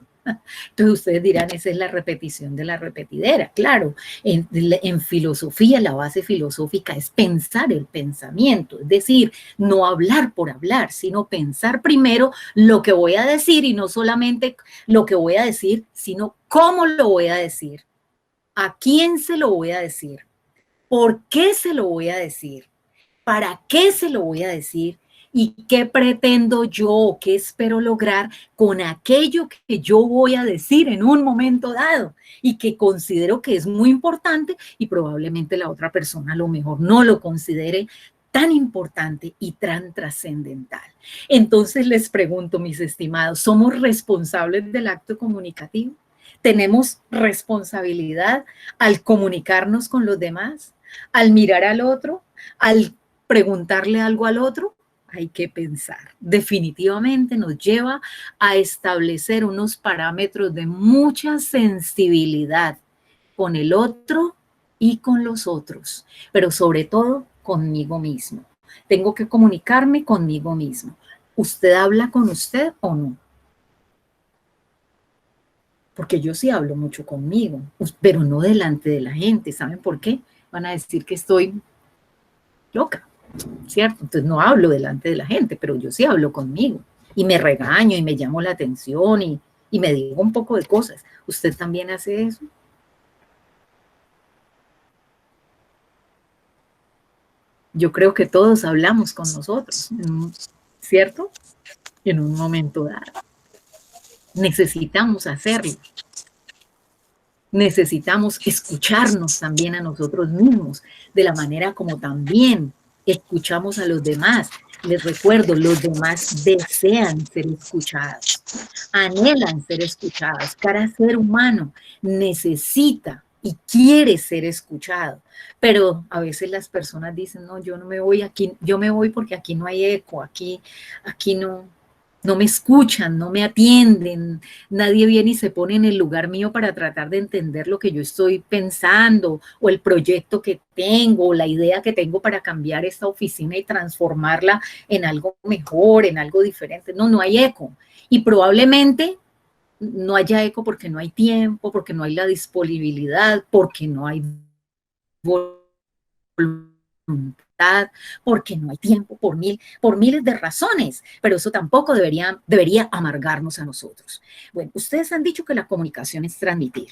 Entonces ustedes dirán, esa es la repetición de la repetidera. Claro, en filosofía, la base filosófica es pensar el pensamiento, es decir, no hablar por hablar, sino pensar primero lo que voy a decir y no solamente lo que voy a decir, sino cómo lo voy a decir, a quién se lo voy a decir, por qué se lo voy a decir, para qué se lo voy a decir y qué pretendo yo, qué espero lograr con aquello que yo voy a decir en un momento dado y que considero que es muy importante y probablemente la otra persona a lo mejor no lo considere tan importante y tan trascendental. Entonces les pregunto, mis estimados, ¿somos responsables del acto comunicativo? ¿Tenemos responsabilidad al comunicarnos con los demás, al mirar al otro, al preguntarle algo al otro? Hay que pensar. Definitivamente nos lleva a establecer unos parámetros de mucha sensibilidad con el otro y con los otros, pero sobre todo conmigo mismo. Tengo que comunicarme conmigo mismo. ¿Usted habla con usted o no? Porque yo sí hablo mucho conmigo, pero no delante de la gente. ¿Saben por qué? Van a decir que estoy loca, ¿cierto? Entonces no hablo delante de la gente, pero yo sí hablo conmigo y me regaño y me llamo la atención y me digo un poco de cosas. ¿Usted también hace eso? Yo creo que todos hablamos con nosotros, ¿cierto? En un momento dado. Necesitamos hacerlo. Necesitamos escucharnos también a nosotros mismos, de la manera como también escuchamos a los demás. Les recuerdo, los demás desean ser escuchados, anhelan ser escuchados. Cada ser humano necesita y quiere ser escuchado, pero a veces las personas dicen, no, yo no me voy aquí, yo me voy porque aquí no hay eco, aquí no me escuchan, no me atienden, nadie viene y se pone en el lugar mío para tratar de entender lo que yo estoy pensando o el proyecto que tengo o la idea que tengo para cambiar esta oficina y transformarla en algo mejor, en algo diferente. No hay eco. Y probablemente no haya eco porque no hay tiempo, porque no hay la disponibilidad, porque no hay voluntad, porque no hay tiempo, por miles de razones, pero eso tampoco debería amargarnos a nosotros. Bueno, ustedes han dicho que la comunicación es transmitir.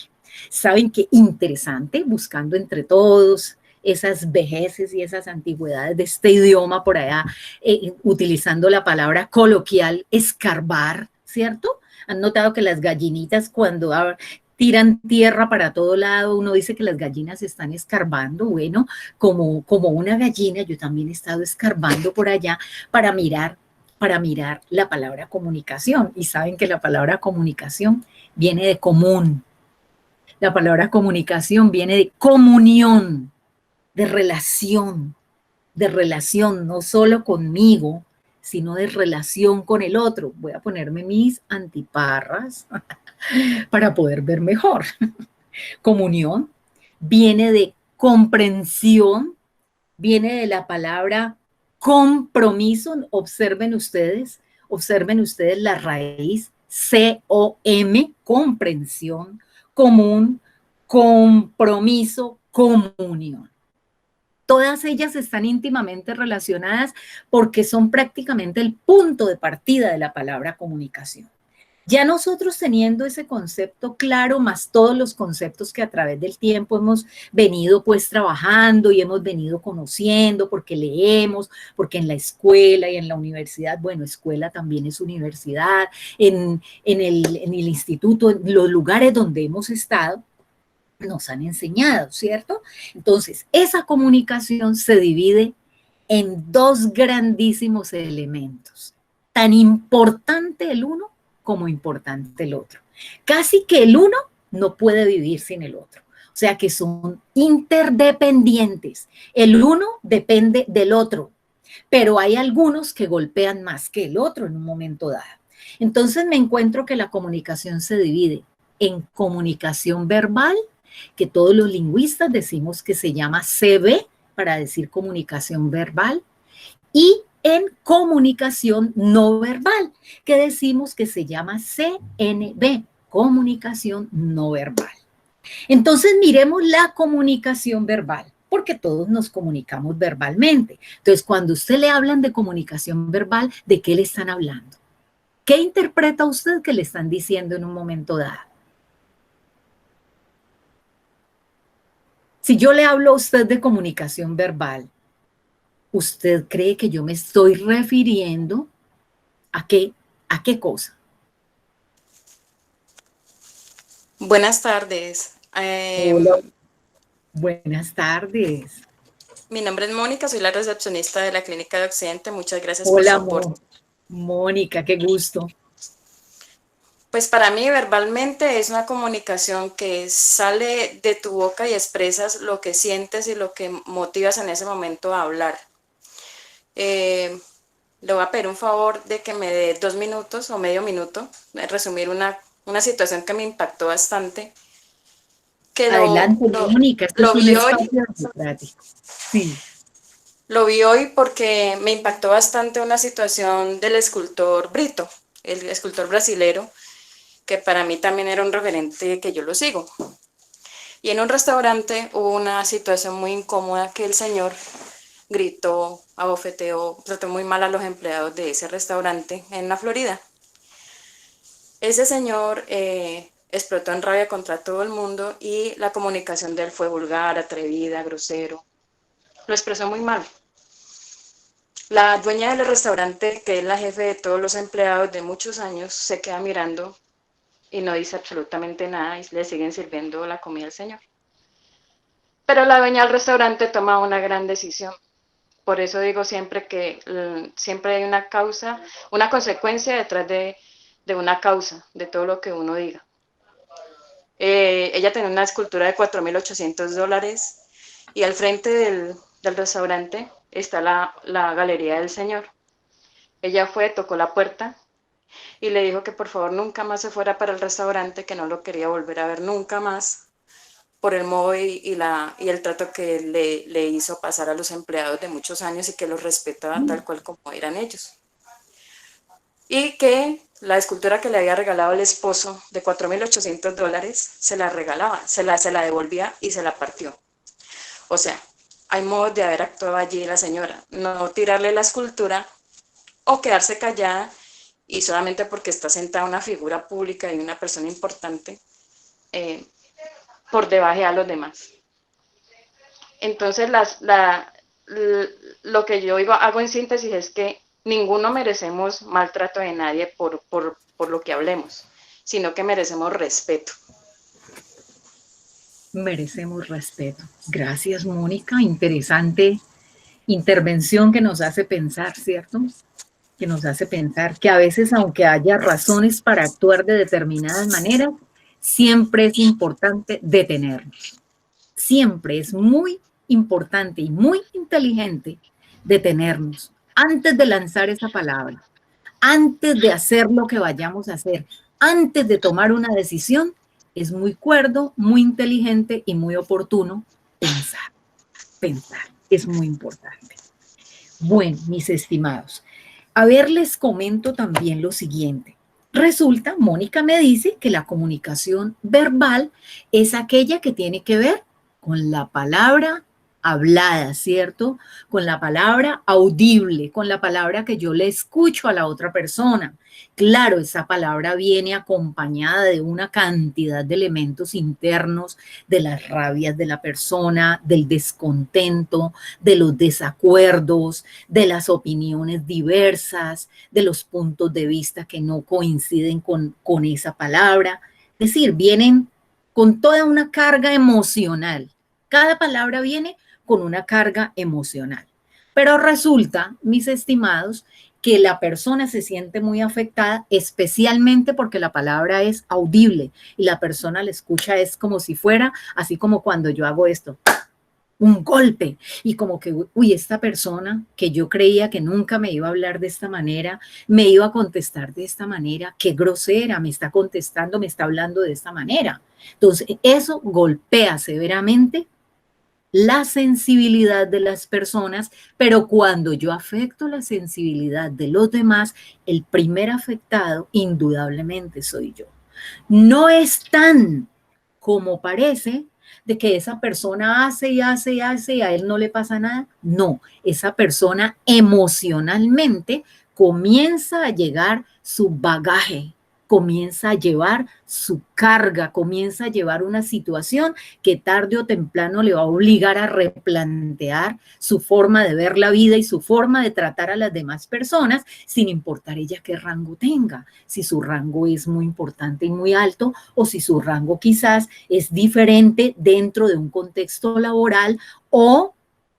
¿Saben qué interesante? Buscando entre todos esas vejeces y esas antigüedades de este idioma por allá, utilizando la palabra coloquial, escarbar, ¿cierto? Han notado que las gallinitas cuando tiran tierra para todo lado, uno dice que las gallinas están escarbando. Bueno, como una gallina, yo también he estado escarbando por allá para mirar la palabra comunicación. Y saben que la palabra comunicación viene de común. La palabra comunicación viene de comunión, de relación, no solo conmigo, sino de relación con el otro. Voy a ponerme mis antiparras para poder ver mejor. Comunión viene de comprensión, viene de la palabra compromiso. Observen ustedes la raíz C-O-M, comprensión, común, compromiso, comunión. Todas ellas están íntimamente relacionadas porque son prácticamente el punto de partida de la palabra comunicación. Ya nosotros teniendo ese concepto claro, más todos los conceptos que a través del tiempo hemos venido pues trabajando y hemos venido conociendo, porque leemos, porque en la escuela y en la universidad, bueno, escuela también es universidad, en el instituto, en los lugares donde hemos estado, nos han enseñado, ¿cierto? Entonces, esa comunicación se divide en dos grandísimos elementos, tan importante el uno como importante el otro. Casi que el uno no puede vivir sin el otro. O sea que son interdependientes. El uno depende del otro, pero hay algunos que golpean más que el otro en un momento dado. Entonces me encuentro que la comunicación se divide en comunicación verbal que todos los lingüistas decimos que se llama CB, para decir comunicación verbal, y en comunicación no verbal, que decimos que se llama CNB, comunicación no verbal. Entonces miremos la comunicación verbal, porque todos nos comunicamos verbalmente. Entonces, cuando usted le hablan de comunicación verbal, ¿de qué le están hablando? ¿Qué interpreta usted que le están diciendo en un momento dado? Si yo le hablo a usted de comunicación verbal, ¿usted cree que yo me estoy refiriendo a qué cosa? Buenas tardes. Hola. Buenas tardes. Mi nombre es Mónica, soy la recepcionista de la Clínica de Occidente. Muchas gracias Hola, por su aporte. Mónica, qué gusto. Pues para mí verbalmente es una comunicación que sale de tu boca y expresas lo que sientes y lo que motivas en ese momento a hablar. Le voy a pedir un favor de que me dé 2 minutos o medio minuto, de resumir una situación que me impactó bastante. Que Adelante, Mónica, esto es un espacio democrático. Sí. Lo vi hoy porque me impactó bastante una situación del escultor Brito, el escultor brasilero, que para mí también era un referente que yo lo sigo. Y en un restaurante hubo una situación muy incómoda que el señor gritó, abofeteó, trató muy mal a los empleados de ese restaurante en la Florida. Ese señor explotó en rabia contra todo el mundo y la comunicación de él fue vulgar, atrevida, grosero. Lo expresó muy mal. La dueña del restaurante, que es la jefe de todos los empleados de muchos años, se queda mirando y no dice absolutamente nada y le siguen sirviendo la comida al señor. Pero la dueña del restaurante toma una gran decisión. Por eso digo siempre que siempre hay una causa, una consecuencia detrás de una causa, de todo lo que uno diga. Ella tenía una escultura de $4.800 y al frente del restaurante está la galería del señor. Ella fue, tocó la puerta y le dijo que por favor nunca más se fuera para el restaurante, que no lo quería volver a ver nunca más por el modo y el trato que le hizo pasar a los empleados de muchos años y que los respetaba tal cual como eran ellos. Y que la escultura que le había regalado el esposo de $4.800 se la regalaba, se la devolvía y se la partió. O sea, hay modos de haber actuado allí la señora, no tirarle la escultura o quedarse callada y solamente porque está sentada una figura pública y una persona importante, por debajo a los demás. Entonces, lo que yo hago en síntesis es que ninguno merecemos maltrato de nadie por lo que hablemos, sino que merecemos respeto. Merecemos respeto. Gracias, Mónica. Interesante intervención que nos hace pensar, ¿cierto? Que nos hace pensar que a veces, aunque haya razones para actuar de determinadas maneras, siempre es importante detenernos. Siempre es muy importante y muy inteligente detenernos antes de lanzar esa palabra, antes de hacer lo que vayamos a hacer, antes de tomar una decisión. Es muy cuerdo, muy inteligente y muy oportuno pensar. Pensar es muy importante. Bueno, mis estimados, a ver, les comento también lo siguiente. Resulta, Mónica me dice que la comunicación verbal es aquella que tiene que ver con la palabra hablada, ¿cierto? Con la palabra audible, con la palabra que yo le escucho a la otra persona. Claro, esa palabra viene acompañada de una cantidad de elementos internos, de las rabias de la persona, del descontento, de los desacuerdos, de las opiniones diversas, de los puntos de vista que no coinciden con esa palabra. Es decir, vienen con toda una carga emocional. Cada palabra viene con una carga emocional. Pero resulta, mis estimados, que la persona se siente muy afectada, especialmente porque la palabra es audible y la persona la escucha es como si fuera, así como cuando yo hago esto, un golpe, y como que, uy, esta persona que yo creía que nunca me iba a hablar de esta manera, me iba a contestar de esta manera, qué grosera, me está contestando, me está hablando de esta manera. Entonces, eso golpea severamente la sensibilidad de las personas, pero cuando yo afecto la sensibilidad de los demás, el primer afectado indudablemente soy yo. No es tan como parece de que esa persona hace y hace y hace y a él no le pasa nada. No, esa persona emocionalmente comienza a llegar su bagaje, comienza a llevar su carga, comienza a llevar una situación que tarde o temprano le va a obligar a replantear su forma de ver la vida y su forma de tratar a las demás personas, sin importar ella qué rango tenga, si su rango es muy importante y muy alto o si su rango quizás es diferente dentro de un contexto laboral o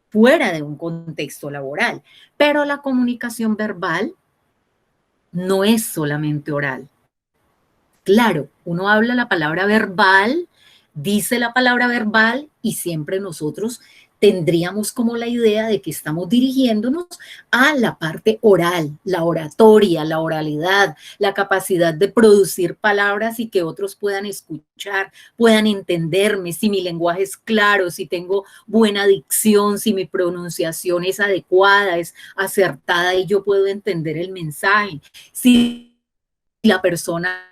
fuera de un contexto laboral. Pero la comunicación verbal no es solamente oral. Claro, uno habla la palabra verbal, dice la palabra verbal y siempre nosotros tendríamos como la idea de que estamos dirigiéndonos a la parte oral, la oratoria, la oralidad, la capacidad de producir palabras y que otros puedan escuchar, puedan entenderme, si mi lenguaje es claro, si tengo buena dicción, si mi pronunciación es adecuada, es acertada y yo puedo entender el mensaje. Si la persona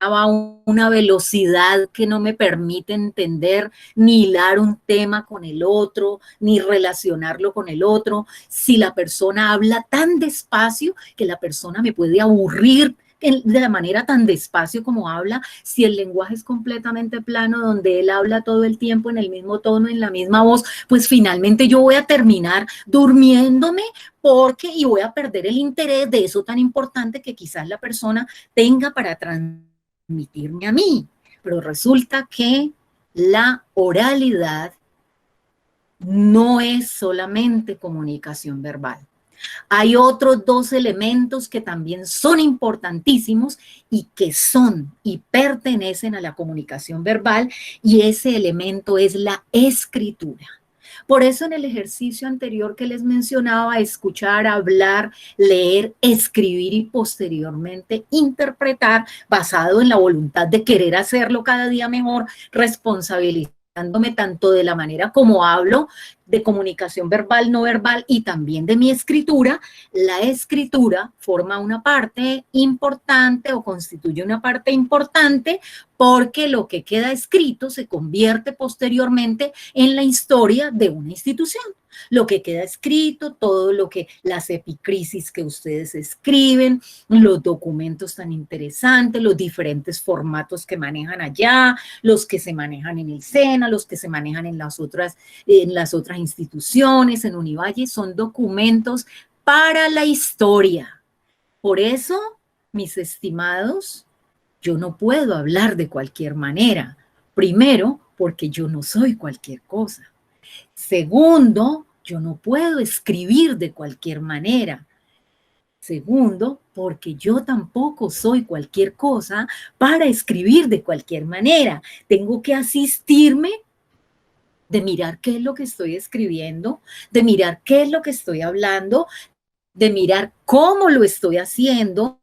va a una velocidad que no me permite entender ni hilar un tema con el otro, ni relacionarlo con el otro. Si la persona habla tan despacio que la persona me puede aburrir de la manera tan despacio como habla, si el lenguaje es completamente plano, donde él habla todo el tiempo en el mismo tono, en la misma voz, pues finalmente yo voy a terminar durmiéndome y voy a perder el interés de eso tan importante que quizás la persona tenga para transmitirme a mí. Pero resulta que la oralidad no es solamente comunicación verbal. Hay otros dos elementos que también son importantísimos y que son y pertenecen a la comunicación verbal, y ese elemento es la escritura. Por eso en el ejercicio anterior que les mencionaba, escuchar, hablar, leer, escribir y posteriormente interpretar, basado en la voluntad de querer hacerlo cada día mejor, responsabilizándome tanto de la manera como hablo, de comunicación verbal, no verbal y también de mi escritura. La escritura forma una parte importante o constituye una parte importante porque lo que queda escrito se convierte posteriormente en la historia de una institución. Lo que queda escrito, todo lo que, las epicrisis que ustedes escriben, los documentos tan interesantes, los diferentes formatos que manejan allá, los que se manejan en el SENA, los que se manejan en las otras instituciones, en Univalle, son documentos para la historia. Por eso, mis estimados, yo no puedo hablar de cualquier manera. Primero, porque yo no soy cualquier cosa. Segundo, yo no puedo escribir de cualquier manera. Segundo, porque yo tampoco soy cualquier cosa para escribir de cualquier manera. Tengo que asistirme de mirar qué es lo que estoy escribiendo, de mirar qué es lo que estoy hablando, de mirar cómo lo estoy haciendo,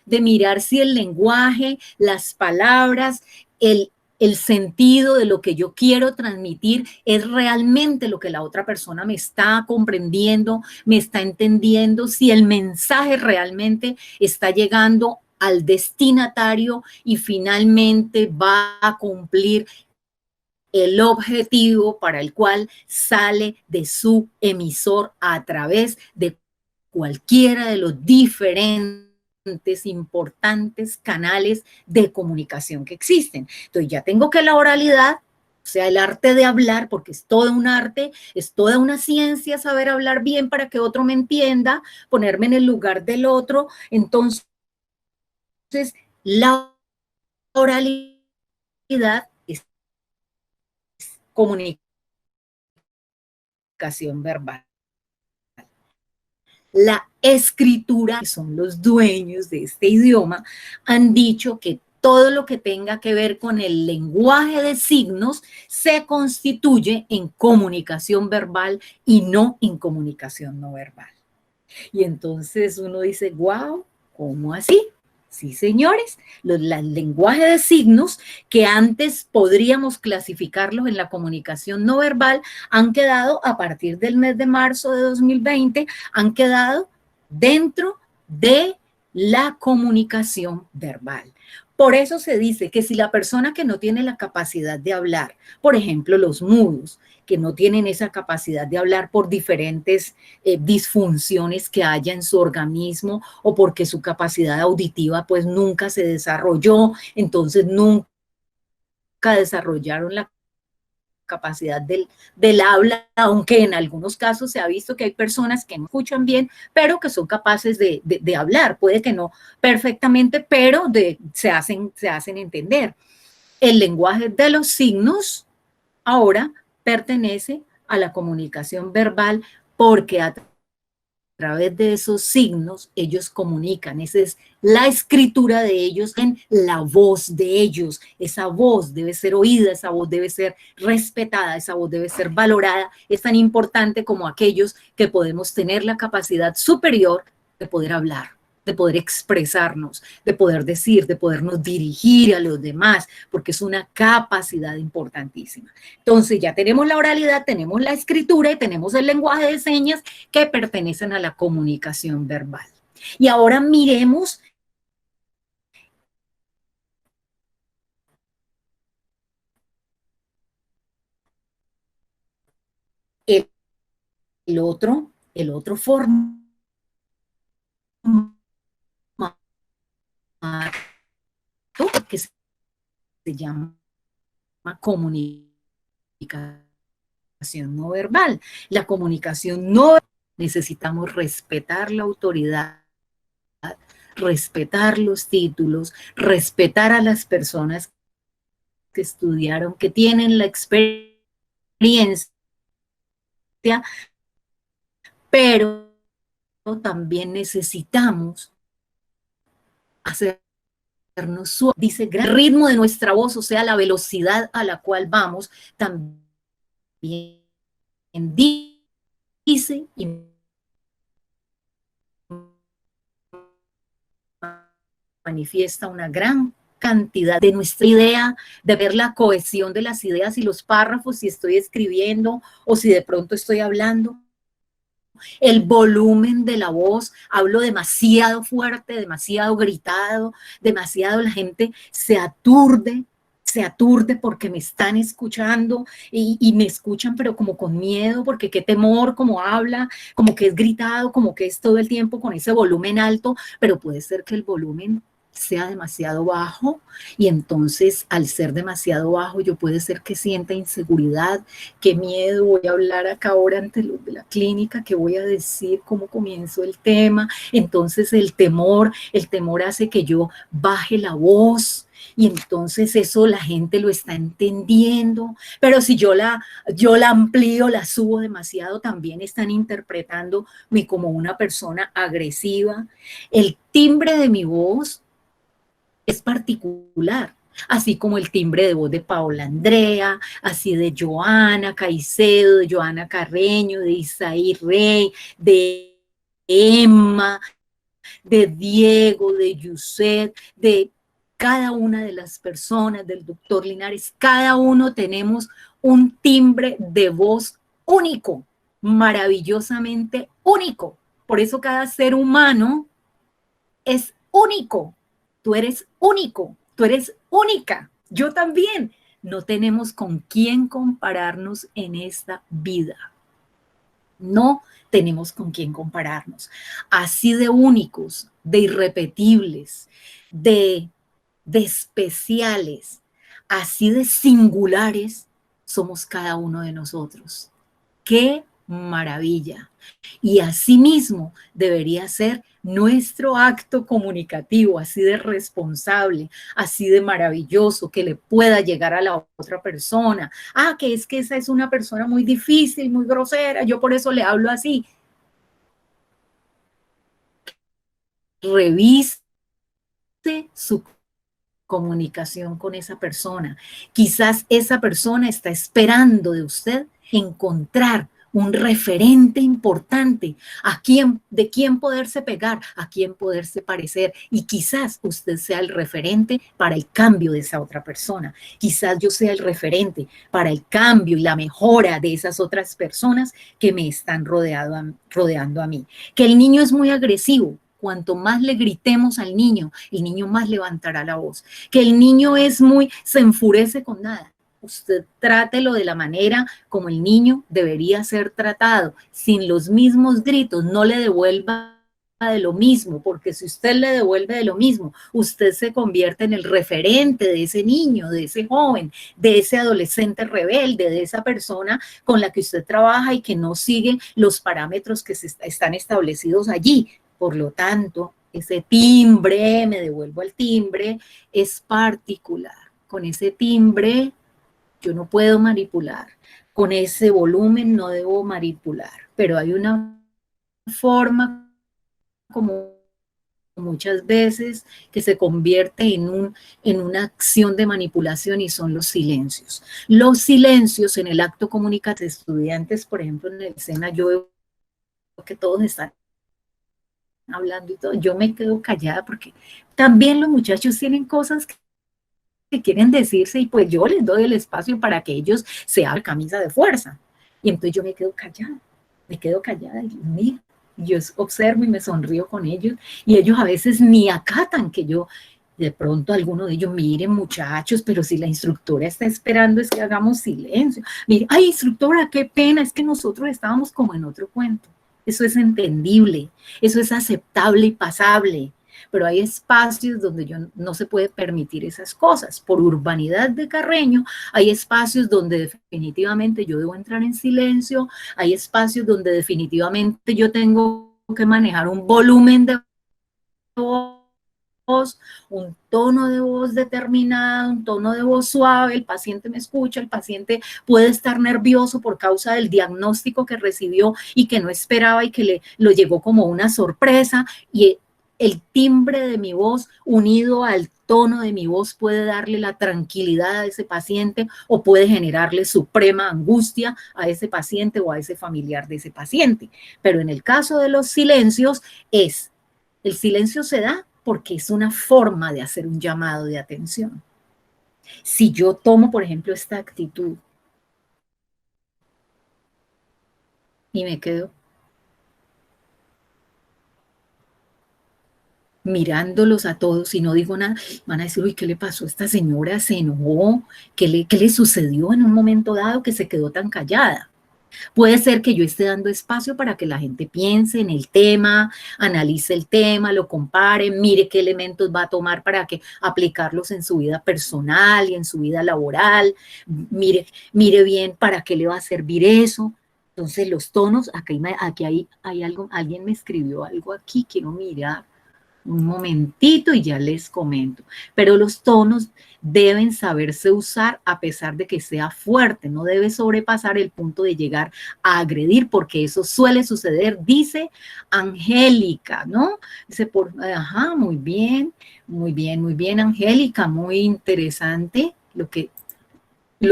de mirar si el lenguaje, las palabras, el sentido de lo que yo quiero transmitir es realmente lo que la otra persona me está comprendiendo, me está entendiendo, si el mensaje realmente está llegando al destinatario y finalmente va a cumplir el objetivo para el cual sale de su emisor a través de cualquiera de los diferentes importantes canales de comunicación que existen. Entonces ya tengo que la oralidad, o sea, el arte de hablar, porque es todo un arte, es toda una ciencia saber hablar bien para que otro me entienda, ponerme en el lugar del otro. Entonces, la oralidad es comunicación verbal. La escritura, que son los dueños de este idioma, han dicho que todo lo que tenga que ver con el lenguaje de signos se constituye en comunicación verbal y no en comunicación no verbal. Y entonces uno dice, wow, ¿cómo así? Sí, señores, los lenguajes de signos que antes podríamos clasificarlos en la comunicación no verbal han quedado a partir del mes de marzo de 2020, han quedado dentro de la comunicación verbal. Por eso se dice que si la persona que no tiene la capacidad de hablar, por ejemplo, los mudos, que no tienen esa capacidad de hablar por diferentes disfunciones que haya en su organismo o porque su capacidad auditiva pues nunca se desarrolló, entonces nunca desarrollaron la capacidad del habla, aunque en algunos casos se ha visto que hay personas que no escuchan bien, pero que son capaces de hablar, puede que no perfectamente, pero se hacen entender. El lenguaje de los signos ahora pertenece a la comunicación verbal porque a través de esos signos ellos comunican. Esa es la escritura de ellos en la voz de ellos. Esa voz debe ser oída, esa voz debe ser respetada, esa voz debe ser valorada. Es tan importante como aquellos que podemos tener la capacidad superior de poder hablar, de poder expresarnos, de poder decir, de podernos dirigir a los demás, porque es una capacidad importantísima. Entonces ya tenemos la oralidad, tenemos la escritura y tenemos el lenguaje de señas que pertenecen a la comunicación verbal. Y ahora miremos el, el otro formato que se llama comunicación no verbal. La comunicación no verbal, necesitamos respetar la autoridad, respetar los títulos, respetar a las personas que estudiaron, que tienen la experiencia, pero también necesitamos hacernos suave. Dice, el ritmo de nuestra voz, o sea, la velocidad a la cual vamos, también dice y manifiesta una gran cantidad de nuestra idea, de ver la cohesión de las ideas y los párrafos, si estoy escribiendo o si de pronto estoy hablando. El volumen de la voz, hablo demasiado fuerte, demasiado gritado, demasiado, la gente se aturde porque me están escuchando y me escuchan pero como con miedo, porque qué temor, como habla, como que es gritado, como que es todo el tiempo con ese volumen alto, pero puede ser que el volumen sea demasiado bajo y entonces al ser demasiado bajo yo puede ser que sienta inseguridad, qué miedo, voy a hablar acá ahora ante los de la clínica, qué voy a decir, cómo comienzo el tema, entonces el temor hace que yo baje la voz y entonces eso la gente lo está entendiendo, pero si yo la amplío, la subo demasiado, también están interpretándome como una persona agresiva. El timbre de mi voz es particular, así como el timbre de voz de Paola Andrea, así de Joana Caicedo, de Joana Carreño, de Isaí Rey, de Emma, de Diego, de Yuset, de cada una de las personas, del doctor Linares, cada uno tenemos un timbre de voz único, maravillosamente único. Por eso cada ser humano es único. Tú eres único, tú eres única. Yo también. No tenemos con quién compararnos en esta vida. No tenemos con quién compararnos. Así de únicos, de irrepetibles, de especiales, así de singulares somos cada uno de nosotros. ¡Qué maravilla! Y asimismo debería ser nuestro acto comunicativo, así de responsable, así de maravilloso, que le pueda llegar a la otra persona. Ah, que esa es una persona muy difícil, muy grosera, yo por eso le hablo así. Revise su comunicación con esa persona. Quizás esa persona está esperando de usted encontrar un referente importante de quién poderse pegar, a quién poderse parecer, y quizás usted sea el referente para el cambio de esa otra persona. Quizás yo sea el referente para el cambio y la mejora de esas otras personas que me están rodeando a mí. Que el niño es muy agresivo. Cuanto más le gritemos al niño, el niño más levantará la voz. Que el niño se enfurece con nada. Usted trátelo de la manera como el niño debería ser tratado, sin los mismos gritos, no le devuelva de lo mismo, porque si usted le devuelve de lo mismo, usted se convierte en el referente de ese niño, de ese joven, de ese adolescente rebelde, de esa persona con la que usted trabaja y que no sigue los parámetros que están establecidos allí. Por lo tanto, ese timbre, me devuelvo al timbre, es particular. Con ese timbre yo no puedo manipular, con ese volumen no debo manipular, pero hay una forma como muchas veces que se convierte en una acción de manipulación y son los silencios. Los silencios en el acto comunicativo de estudiantes, por ejemplo, en el SENA, yo veo que todos están hablando y todo, yo me quedo callada porque también los muchachos tienen cosas que quieren decirse y pues yo les doy el espacio para que ellos se abran camisa de fuerza. Y entonces yo me quedo callada y mira, yo observo y me sonrío con ellos y ellos a veces ni acatan que yo, de pronto alguno de ellos, miren muchachos, pero si la instructora está esperando es que hagamos silencio. Mire, ay instructora, qué pena, es que nosotros estábamos como en otro cuento. Eso es entendible, eso es aceptable y pasable. Pero hay espacios donde no se puede permitir esas cosas. Por urbanidad de Carreño, hay espacios donde definitivamente yo debo entrar en silencio, hay espacios donde definitivamente yo tengo que manejar un volumen de voz, un tono de voz determinado, un tono de voz suave, el paciente me escucha, el paciente puede estar nervioso por causa del diagnóstico que recibió y que no esperaba y que lo llegó como una sorpresa, y el timbre de mi voz unido al tono de mi voz puede darle la tranquilidad a ese paciente o puede generarle suprema angustia a ese paciente o a ese familiar de ese paciente. Pero en el caso de los silencios, el silencio se da porque es una forma de hacer un llamado de atención. Si yo tomo, por ejemplo, esta actitud y me quedo mirándolos a todos y no digo nada, van a decir, uy, ¿qué le pasó a esta señora? ¿Se enojó? ¿Qué le sucedió en un momento dado que se quedó tan callada? Puede ser que yo esté dando espacio para que la gente piense en el tema, analice el tema, lo compare, mire qué elementos va a tomar para que aplicarlos en su vida personal y en su vida laboral, mire bien para qué le va a servir eso. Entonces los tonos, aquí hay algo, alguien me escribió algo aquí, quiero mirar. Un momentito y ya les comento. Pero los tonos deben saberse usar a pesar de que sea fuerte. No debe sobrepasar el punto de llegar a agredir, porque eso suele suceder, dice Angélica, ¿no? Dice, ajá, muy bien, Angélica, muy interesante lo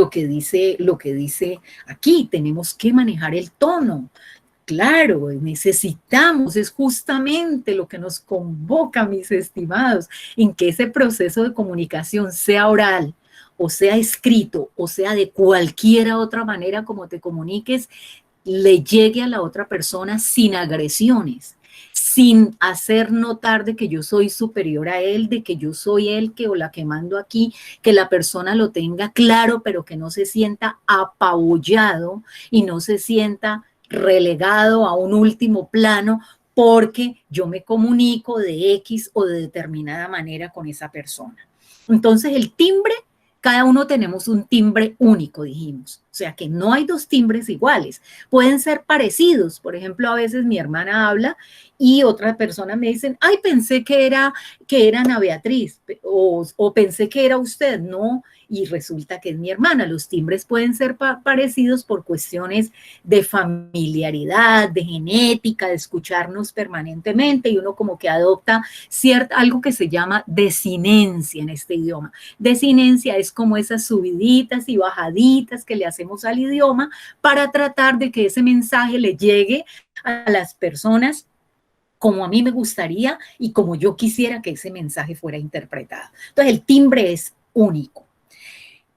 que dice aquí. Tenemos que manejar el tono. Claro, necesitamos, es justamente lo que nos convoca, mis estimados, en que ese proceso de comunicación, sea oral, o sea escrito, o sea de cualquier otra manera como te comuniques, le llegue a la otra persona sin agresiones, sin hacer notar de que yo soy superior a él, de que yo soy el que o la que mando aquí, que la persona lo tenga claro, pero que no se sienta apabullado y no se sienta relegado a un último plano porque yo me comunico de X o de determinada manera con esa persona. Entonces el timbre, cada uno tenemos un timbre único, dijimos. sea que no hay dos timbres iguales, pueden ser parecidos. Por ejemplo, a veces mi hermana habla y otra persona me dicen, ay, pensé que era Ana Beatriz, o pensé que era usted, no, y resulta que es mi hermana. Los timbres pueden ser parecidos por cuestiones de familiaridad, de genética, de escucharnos permanentemente, y uno como que adopta algo que se llama desinencia en este idioma. Desinencia es como esas subiditas y bajaditas que le hacemos al idioma para tratar de que ese mensaje le llegue a las personas como a mí me gustaría y como yo quisiera que ese mensaje fuera interpretado. Entonces, el timbre es único.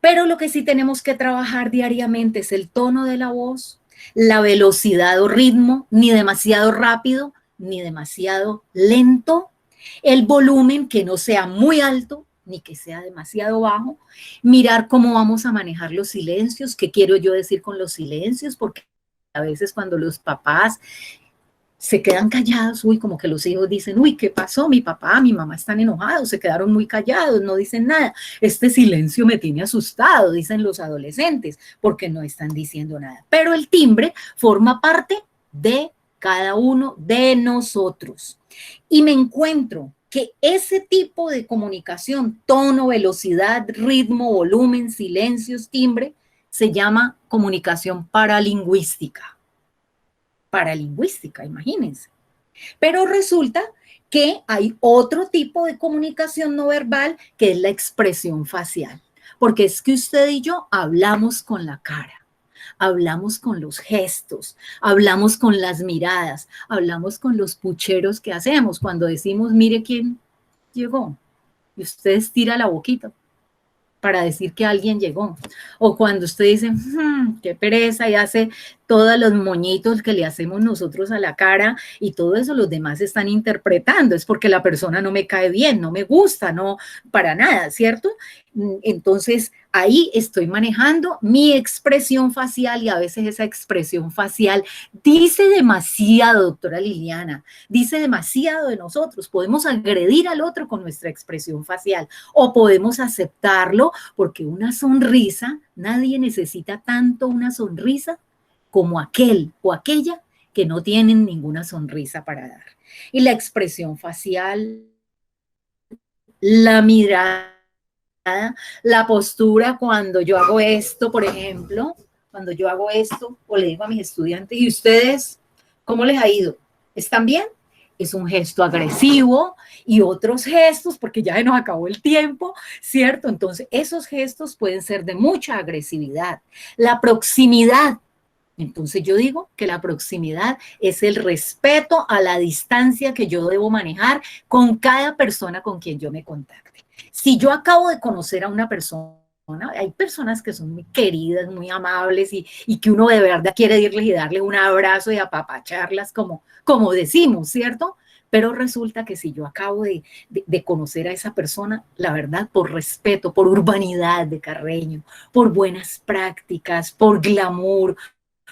Pero lo que sí tenemos que trabajar diariamente es el tono de la voz, la velocidad o ritmo, ni demasiado rápido, ni demasiado lento, el volumen que no sea muy alto, ni que sea demasiado bajo, mirar cómo vamos a manejar los silencios, qué quiero yo decir con los silencios, porque a veces cuando los papás se quedan callados, uy, como que los hijos dicen, uy, ¿qué pasó? Mi papá, mi mamá están enojados, se quedaron muy callados, no dicen nada. Este silencio me tiene asustado, dicen los adolescentes, porque no están diciendo nada. Pero el timbre forma parte de cada uno de nosotros. Y me encuentro que ese tipo de comunicación, tono, velocidad, ritmo, volumen, silencios, timbre, se llama comunicación paralingüística. Paralingüística, imagínense. Pero resulta que hay otro tipo de comunicación no verbal que es la expresión facial, porque es que usted y yo hablamos con la cara, hablamos con los gestos, hablamos con las miradas, hablamos con los pucheros que hacemos cuando decimos, mire quién llegó, y usted estira la boquita para decir que alguien llegó. O cuando usted dice, qué pereza, y hace todos los moñitos que le hacemos nosotros a la cara y todo eso los demás están interpretando. Es porque la persona no me cae bien, no me gusta, no, para nada, ¿cierto? Entonces, ahí estoy manejando mi expresión facial y a veces esa expresión facial dice demasiado, doctora Liliana, dice demasiado de nosotros. Podemos agredir al otro con nuestra expresión facial o podemos aceptarlo porque una sonrisa, nadie necesita tanto una sonrisa como aquel o aquella que no tienen ninguna sonrisa para dar. Y la expresión facial, la mirada, la postura cuando yo hago esto, por ejemplo, cuando yo hago esto o le digo a mis estudiantes, ¿y ustedes cómo les ha ido? ¿Están bien? Es un gesto agresivo y otros gestos, porque ya se nos acabó el tiempo, ¿cierto? Entonces, esos gestos pueden ser de mucha agresividad. La proximidad. Entonces yo digo que la proximidad es el respeto a la distancia que yo debo manejar con cada persona con quien yo me contacte. Si yo acabo de conocer a una persona, hay personas que son muy queridas, muy amables y que uno de verdad quiere irles y darles un abrazo y apapacharlas como decimos, ¿cierto? Pero resulta que si yo acabo de conocer a esa persona, la verdad, por respeto, por urbanidad de Carreño, por buenas prácticas, por glamour,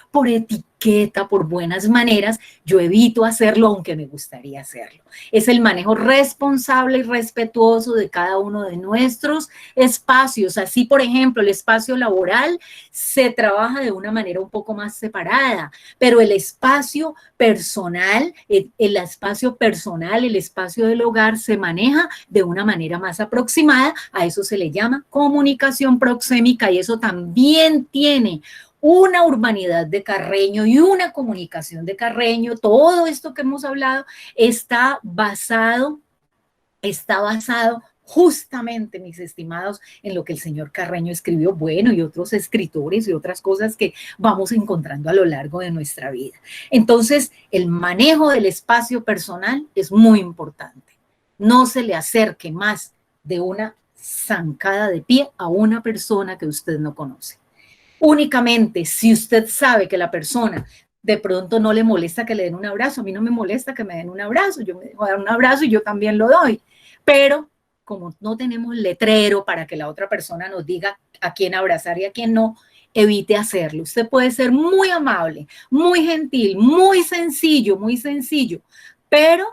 por etiqueta, por buenas maneras, yo evito hacerlo aunque me gustaría hacerlo. Es el manejo responsable y respetuoso de cada uno de nuestros espacios. Así, por ejemplo, el espacio laboral se trabaja de una manera un poco más separada, pero el espacio personal, el espacio del hogar se maneja de una manera más aproximada. A eso se le llama comunicación proxémica y eso también tiene una urbanidad de Carreño y una comunicación de Carreño. Todo esto que hemos hablado está basado justamente, mis estimados, en lo que el señor Carreño escribió, bueno, y otros escritores y otras cosas que vamos encontrando a lo largo de nuestra vida. Entonces, el manejo del espacio personal es muy importante. No se le acerque más de una zancada de pie a una persona que usted no conoce. Únicamente si usted sabe que la persona de pronto no le molesta que le den un abrazo, a mí no me molesta que me den un abrazo, yo me dejo dar un abrazo y yo también lo doy, pero como no tenemos letrero para que la otra persona nos diga a quién abrazar y a quién no, evite hacerlo. Usted puede ser muy amable, muy gentil, muy sencillo, pero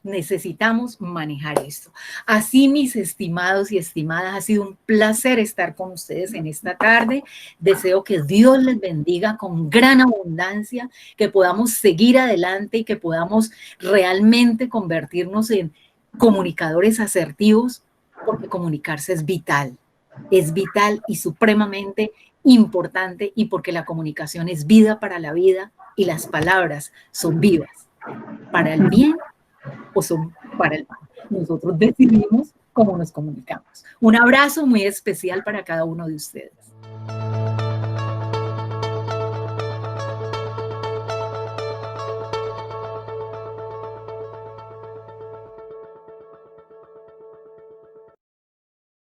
necesitamos manejar esto. Así, mis estimados y estimadas, ha sido un placer estar con ustedes en esta tarde. Deseo que Dios les bendiga con gran abundancia, que podamos seguir adelante y que podamos realmente convertirnos en comunicadores asertivos, porque comunicarse es vital y supremamente importante, y porque la comunicación es vida para la vida y las palabras son vivas para el bien o son para el mal. Nosotros decidimos cómo nos comunicamos. Un abrazo muy especial para cada uno de ustedes.